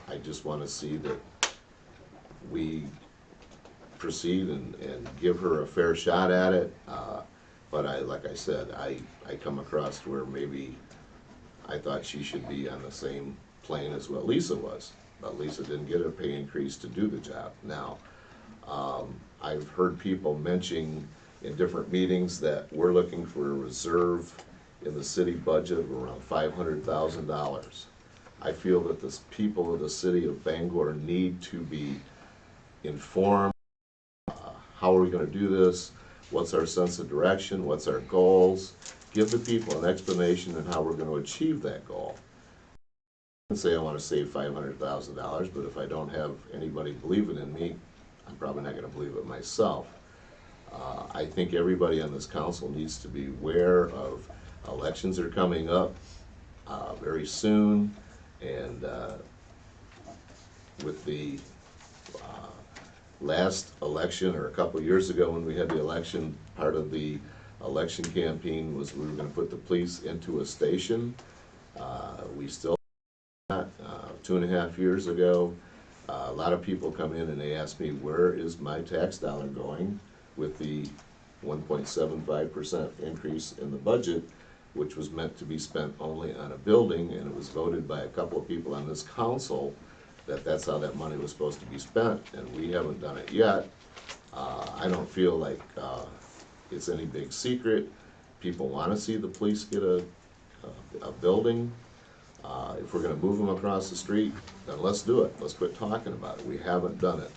I just wanna see that we proceed and give her a fair shot at it. But like I said, I come across to where maybe I thought she should be on the same plane as what Lisa was. But Lisa didn't get a pay increase to do the job. Now, I've heard people mentioning in different meetings that we're looking for a reserve in the city budget of around $500,000. I feel that the people of the city of Bangor need to be informed. How are we going to do this? What's our sense of direction? What's our goals? Give the people an explanation on how we're going to achieve that goal. I can say I want to save $500,000, but if I don't have anybody believing in me, I'm probably not going to believe it myself. I think everybody on this council needs to be aware of elections are coming up very soon, and with the last election, or a couple of years ago when we had the election, part of the election campaign was we were going to put the police into a station. We still not 2.5 years ago. A lot of people come in and they ask me, where is my tax dollar going with the 1.75% increase in the budget, which was meant to be spent only on a building, and it was voted by a couple of people on this council that that's how that money was supposed to be spent, and we haven't done it yet. I don't feel like it's any big secret. People want to see the police get a building. If we're going to move them across the street, then let's do it. Let's quit talking about it. We haven't done it.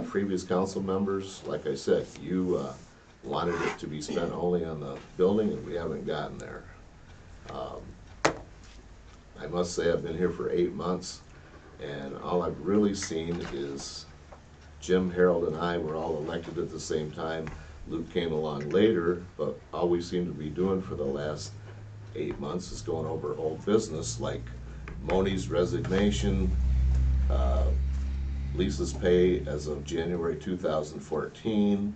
Previous council members, like I said, you wanted it to be spent only on the building, and we haven't gotten there. I must say I've been here for 8 months, and all I've really seen is Jim, Harold, and I were all elected at the same time. Luke came along later, but all we seem to be doing for the last 8 months is going over old business like Moni's resignation, Lisa's pay as of January 2014,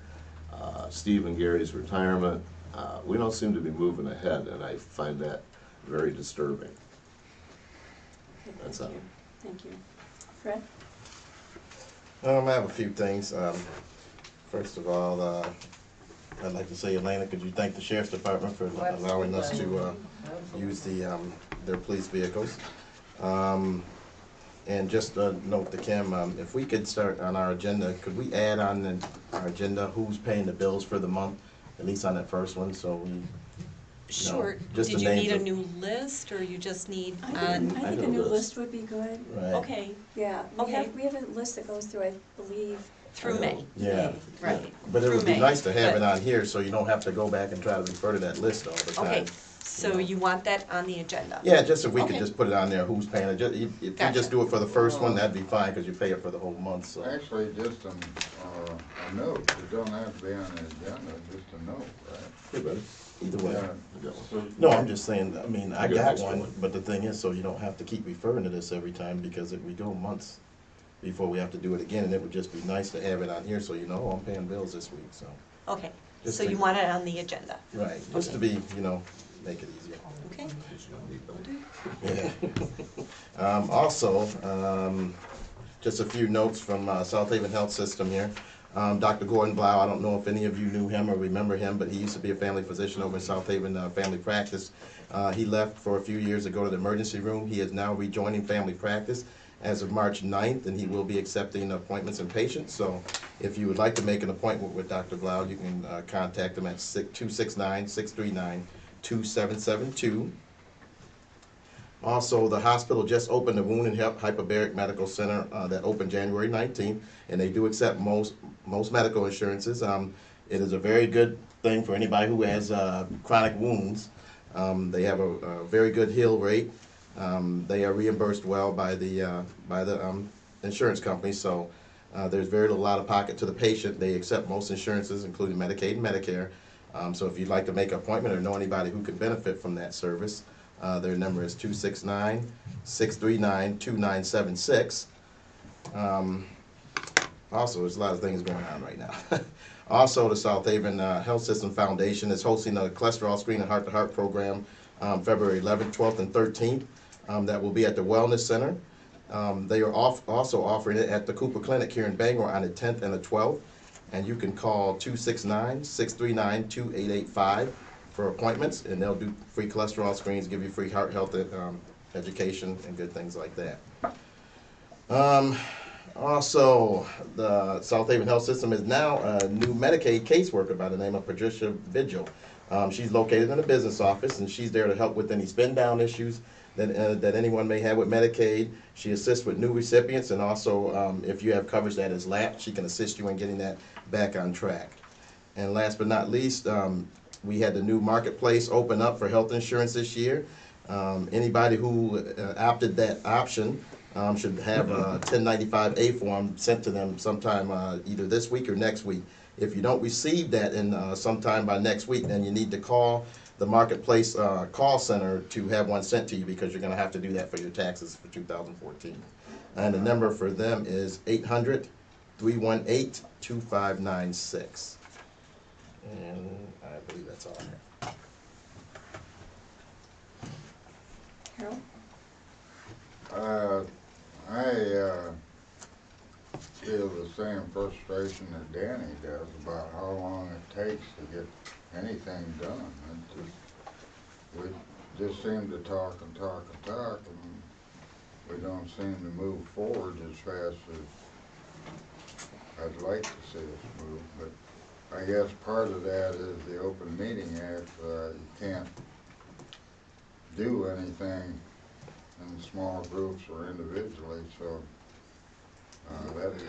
Steve and Gary's retirement. We don't seem to be moving ahead, and I find that very disturbing. Okay, That's thank all. you. Thank you. Fred? I have a few things. First of all, I'd like to say, Elena, could you thank the Sheriff's Department for allowing us to use their police vehicles. And just a note to Kim, if we could start on our agenda, could we add on our agenda who's paying the bills for the month, at least on that first one, so we, Sure. just Did the you names need a of- new list, or you just need I on? think I a do new list. list would be good. Right. Okay, Yeah, Okay. we have a list that goes through, I believe. through May. Yeah. Right. But it Through would be May, nice to have but- it on here, so you don't have to go back and try to refer to that list all the time. Okay, so you want that on the agenda? Yeah, just if we could Okay. just put it on there, who's paying it. If you Gotcha. just do it for the first one, that'd be fine, because you pay it for the whole month, so. Actually, just a note, it don't have to be on the agenda, just a note, right? Hey, buddy, either way. Yeah. I got one. So- No, I'm just saying, I mean, I You got got extra one, one. but the thing is, so you don't have to keep referring to this every time, because if we go months before we have to do it again, and it would just be nice to have it on here, so you know, I'm paying bills this week, so. Okay, Just so you think- want it on the agenda? Right, just to be, make it easier. Okay. Yeah. Also, just a few notes from South Haven Health System here. Dr. Gordon Blau, I don't know if any of you knew him or remember him, but he used to be a family physician over in South Haven Family Practice. He left for a few years to go to the emergency room. He is now rejoining family practice as of March 9th, and he will be accepting appointments and patients. So if you would like to make an appointment with Dr. Blau, you can contact him at 269-639-2772. Also, the hospital just opened the Wound and Hyperbaric Medical Center that opened January 19th, and they do accept most medical insurances. It is a very good thing for anybody who has chronic wounds. They have a very good heal rate. They are reimbursed well by the insurance company, so there's very little out of pocket to the patient. They accept most insurances, including Medicaid and Medicare. So if you'd like to make an appointment or know anybody who could benefit from that service, their number is 269-639-2976. Also, there's a lot of things going on right now. Also, the South Haven Health System Foundation is hosting a cholesterol screen and heart-to-heart program February 11th, 12th, and 13th. That will be at the Wellness Center. They are also offering it at the Cooper Clinic here in Bangor on the 10th and the 12th. And you can call 269-639-2885 for appointments, and they'll do free cholesterol screens, give you free heart health education, and good things like that. Also, the South Haven Health System is now a new Medicaid caseworker by the name of Patricia Vigil. She's located in the business office, and she's there to help with any spend down issues that anyone may have with Medicaid. She assists with new recipients, and also if you have coverage that is lapsed, she can assist you in getting that back on track. And last but not least, we had the new marketplace open up for health insurance this year. Anybody who opted that option should have a 1095A form sent to them sometime either this week or next week. If you don't receive that in sometime by next week, then you need to call the marketplace call center to have one sent to you, because you're going to have to do that for your taxes for 2014. And the number for them is 800-318-2596. And I believe that's all I have. Harold? I feel the same frustration that Danny does about how long it takes to get anything done. We just seem to talk and talk and talk, and we don't seem to move forward as fast as I'd like to see us move. But I guess part of that is the Open Meeting Act. You can't do anything in small groups or individually, so that is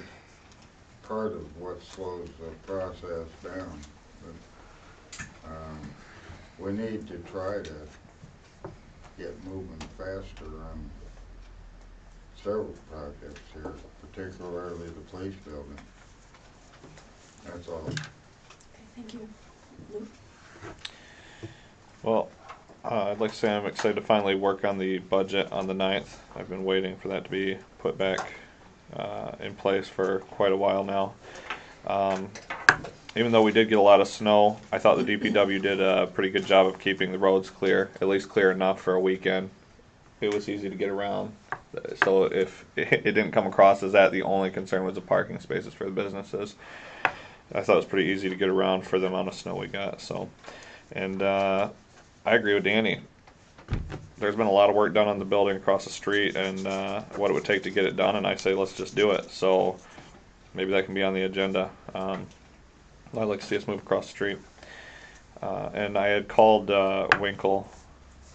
part of what slows the process down. But we need to try to get moving faster on several projects here, particularly the police building. That's all. Okay, thank you. Lou? Well, I'd like to say I'm excited to finally work on the budget on the 9th. I've been waiting for that to be put back in place for quite a while now. Even though we did get a lot of snow, I thought the DPW did a pretty good job of keeping the roads clear, at least clear enough for a weekend. It was easy to get around. So if it didn't come across as that, the only concern was the parking spaces for the businesses. I thought it was pretty easy to get around for the amount of snow we got. So, and I agree with Danny. There's been a lot of work done on the building across the street, and what it would take to get it done, and I say let's just do it. So maybe that can be on the agenda. I'd like to see us move across the street. And I had called Winkle.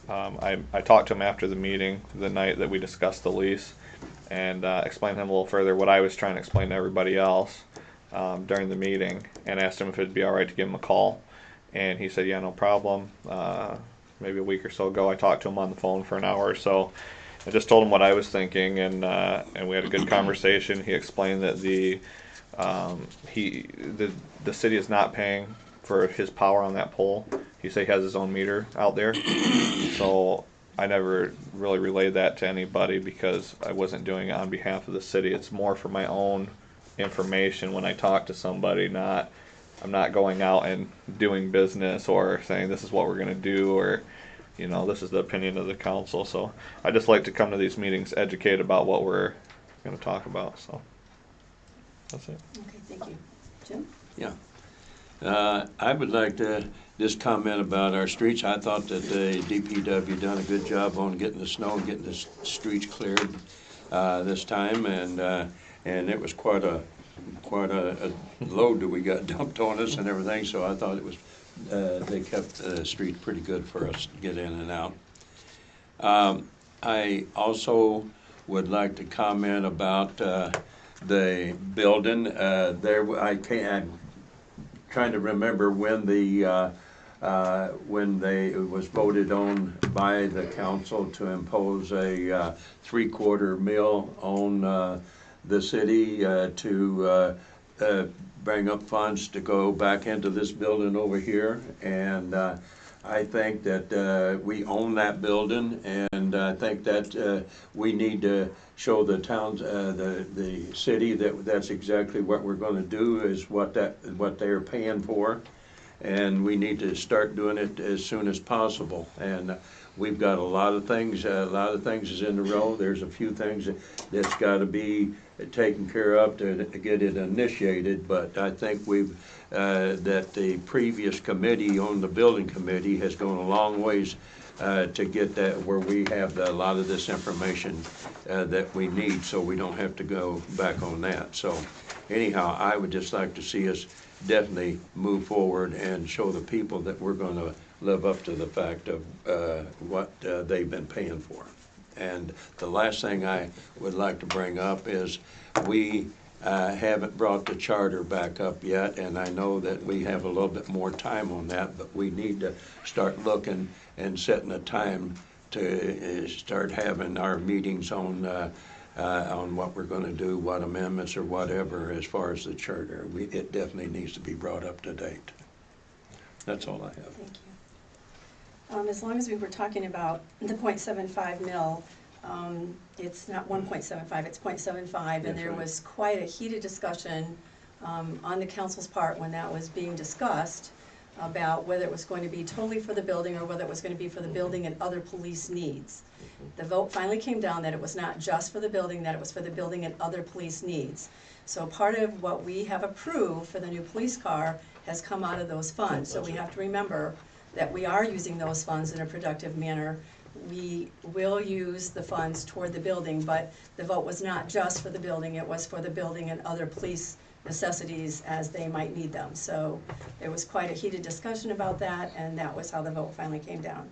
I talked to him after the meeting, the night that we discussed the lease, and explained to him a little further what I was trying to explain to everybody else during the meeting, and asked him if it'd be all right to give him a call. And he said, yeah, no problem. Maybe a week or so ago, I talked to him on the phone for an hour or so. I just told him what I was thinking, and we had a good conversation. He explained that the city is not paying for his power on that pole. He said he has his own meter out there. So I never really relayed that to anybody because I wasn't doing it on behalf of the city. It's more for my own information when I talk to somebody. I'm not going out and doing business or saying this is what we're going to do, or this is the opinion of the council. So I just like to come to these meetings educated about what we're going to talk about. So that's it. Okay, thank you. Jim? Yeah. I would like to just comment about our streets. I thought that the DPW done a good job on getting the snow and getting the streets cleared this time, and it was quite a load that we got dumped on us and everything. So I thought it was they kept the street pretty good for us to get in and out. I also would like to comment about the building. I'm trying to remember when it was voted on by the council to impose a 3/4 meal on the city to bring up funds to go back into this building over here. And I think that we own that building, and I think that we need to show the towns, the city, that that's exactly what we're going to do, is what they're paying for, and we need to start doing it as soon as possible. And we've got a lot of things is in the row. There's a few things that's got to be taken care of to get it initiated, but I think that the previous committee on the building committee has gone a long ways to get that where we have a lot of this information that we need, so we don't have to go back on that. So anyhow, I would just like to see us definitely move forward and show the people that we're going to live up to the fact of what they've been paying for. And the last thing I would like to bring up is we haven't brought the charter back up yet, and I know that we have a little bit more time on that, but we need to start looking and setting a time to start having our meetings on what we're going to do, what amendments or whatever as far as the charter. It definitely needs to be brought up to date. That's all I have. Thank you. As long as we were talking about the 0.75 mil, it's not 1.75, it's 0.75, and there was quite a heated discussion on the council's part when that was being discussed about whether it was going to be totally for the building or whether it was going to be for the building and other police needs. The vote finally came down that it was not just for the building, that it was for the building and other police needs. So part of what we have approved for the new police car has come out of those funds. So we have to remember that we are using those funds in a productive manner. We will use the funds toward the building, but the vote was not just for the building, it was for the building and other police necessities as they might need them. So there was quite a heated discussion about that, and that was how the vote finally came down.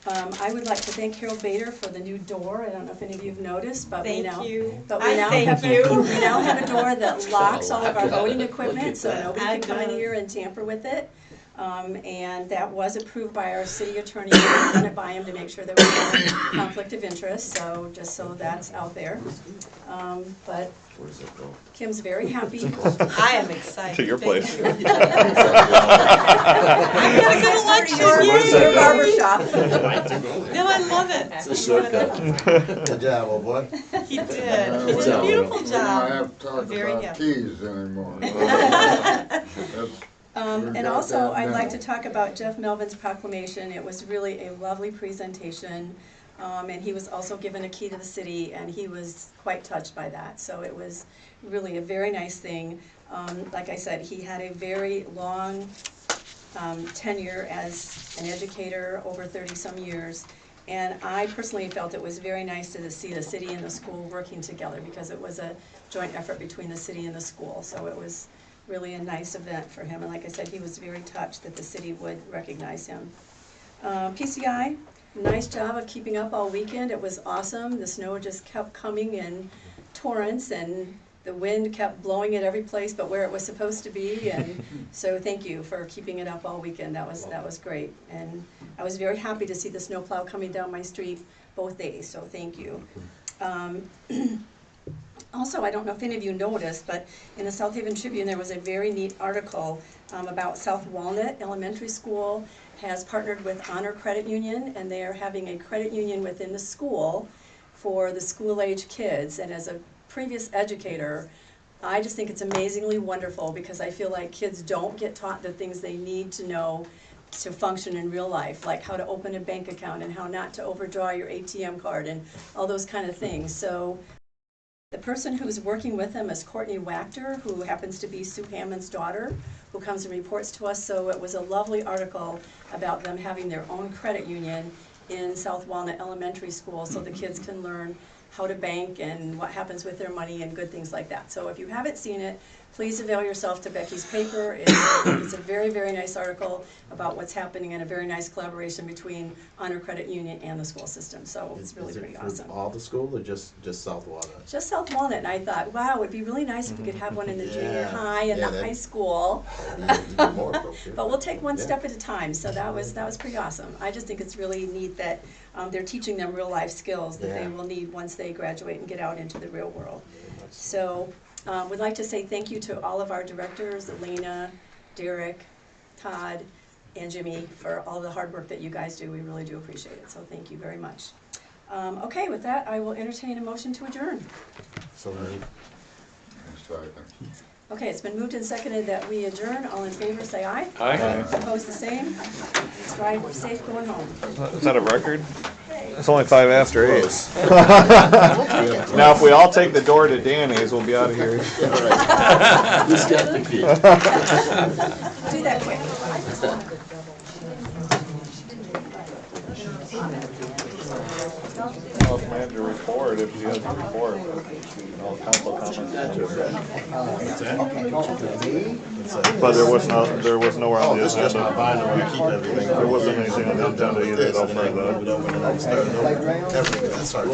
I would like to thank Harold Bader for the new door. I don't know if any of you have noticed, but we now have a door that locks all of our voting equipment, so nobody can come in here and tamper with it. And that was approved by our city attorney, run it by him to make sure that we have conflict of interest, so just so that's out there. But Kim's very happy. I am excited. To your place. I'm gonna go to lunch with you. Your barber shop. No, I love it. It's a shortcut. Good job, old boy. He did. He did a beautiful We don't job. have to talk Very about happy. keys anymore. And also, I'd like to talk about Jeff Melvin's proclamation. It was really a lovely presentation, and he was also given a key to the city, and he was quite touched by that. So it was really a very nice thing. Like I said, he had a very long tenure as an educator, over 30-some years, and I personally felt it was very nice to see the city and the school working together, because it was a joint effort between the city and the school. So it was really a nice event for him, and like I said, he was very touched that the city would recognize him. PCI, nice job of keeping up all weekend. It was awesome. The snow just kept coming in torrents, and the wind kept blowing it every place but where it was supposed to be, and so thank you for keeping it up all weekend. That was great, and I was very happy to see the snowplow coming down my street both days, so thank you. Also, I don't know if any of you noticed, but in the South Haven Tribune there was a very neat article about South Walnut Elementary School has partnered with Honor Credit Union, and they are having a credit union within the school for the school-age kids. And as a previous educator, I just think it's amazingly wonderful, because I feel like kids don't get taught the things they need to know to function in real life, like how to open a bank account and how not to overdraw your ATM card and all those kind of things. So the person who's working with them is Courtney Wachter, who happens to be Sue Hammond's daughter, who comes and reports to us. So it was a lovely article about them having their own credit union in South Walnut Elementary School, so the kids can learn how to bank and what happens with their money and good things like that. So if you haven't seen it, please avail yourself to Becky's paper. It's a very, very nice article about what's happening, and a very nice collaboration between Honor Credit Union and the school system. So it's really pretty awesome. All the school or just South Walnut? Just South Walnut, and I thought, wow, it'd be really nice if we could have one in the junior high and the high school. Even more appropriate. But we'll take one step at a time, so that was pretty awesome. I just think it's really neat that they're teaching them real life skills that they will need once they graduate and get out into the real world. So we'd like to say thank you to all of our directors, Elena, Derek, Todd, and Jimmy, for all the hard work that you guys do. We really do appreciate it, so thank you very much. Okay, with that, I will entertain a motion to adjourn. So moved. Okay, it's been moved and seconded that we adjourn. All in favor, say aye. Aye. Opposed, the same. Drive safe going home. Is that a record? Okay. It's only 5 after 8. Now, if we all take the door to Danny's, we'll be out of here. Who's got the key? Do that quick. Well, if manager report, if you have a report, all council comments. But there was nowhere on the This is just my agenda. binder, we keep everything. There wasn't anything on the agenda either, though, for the. Everything, that's our,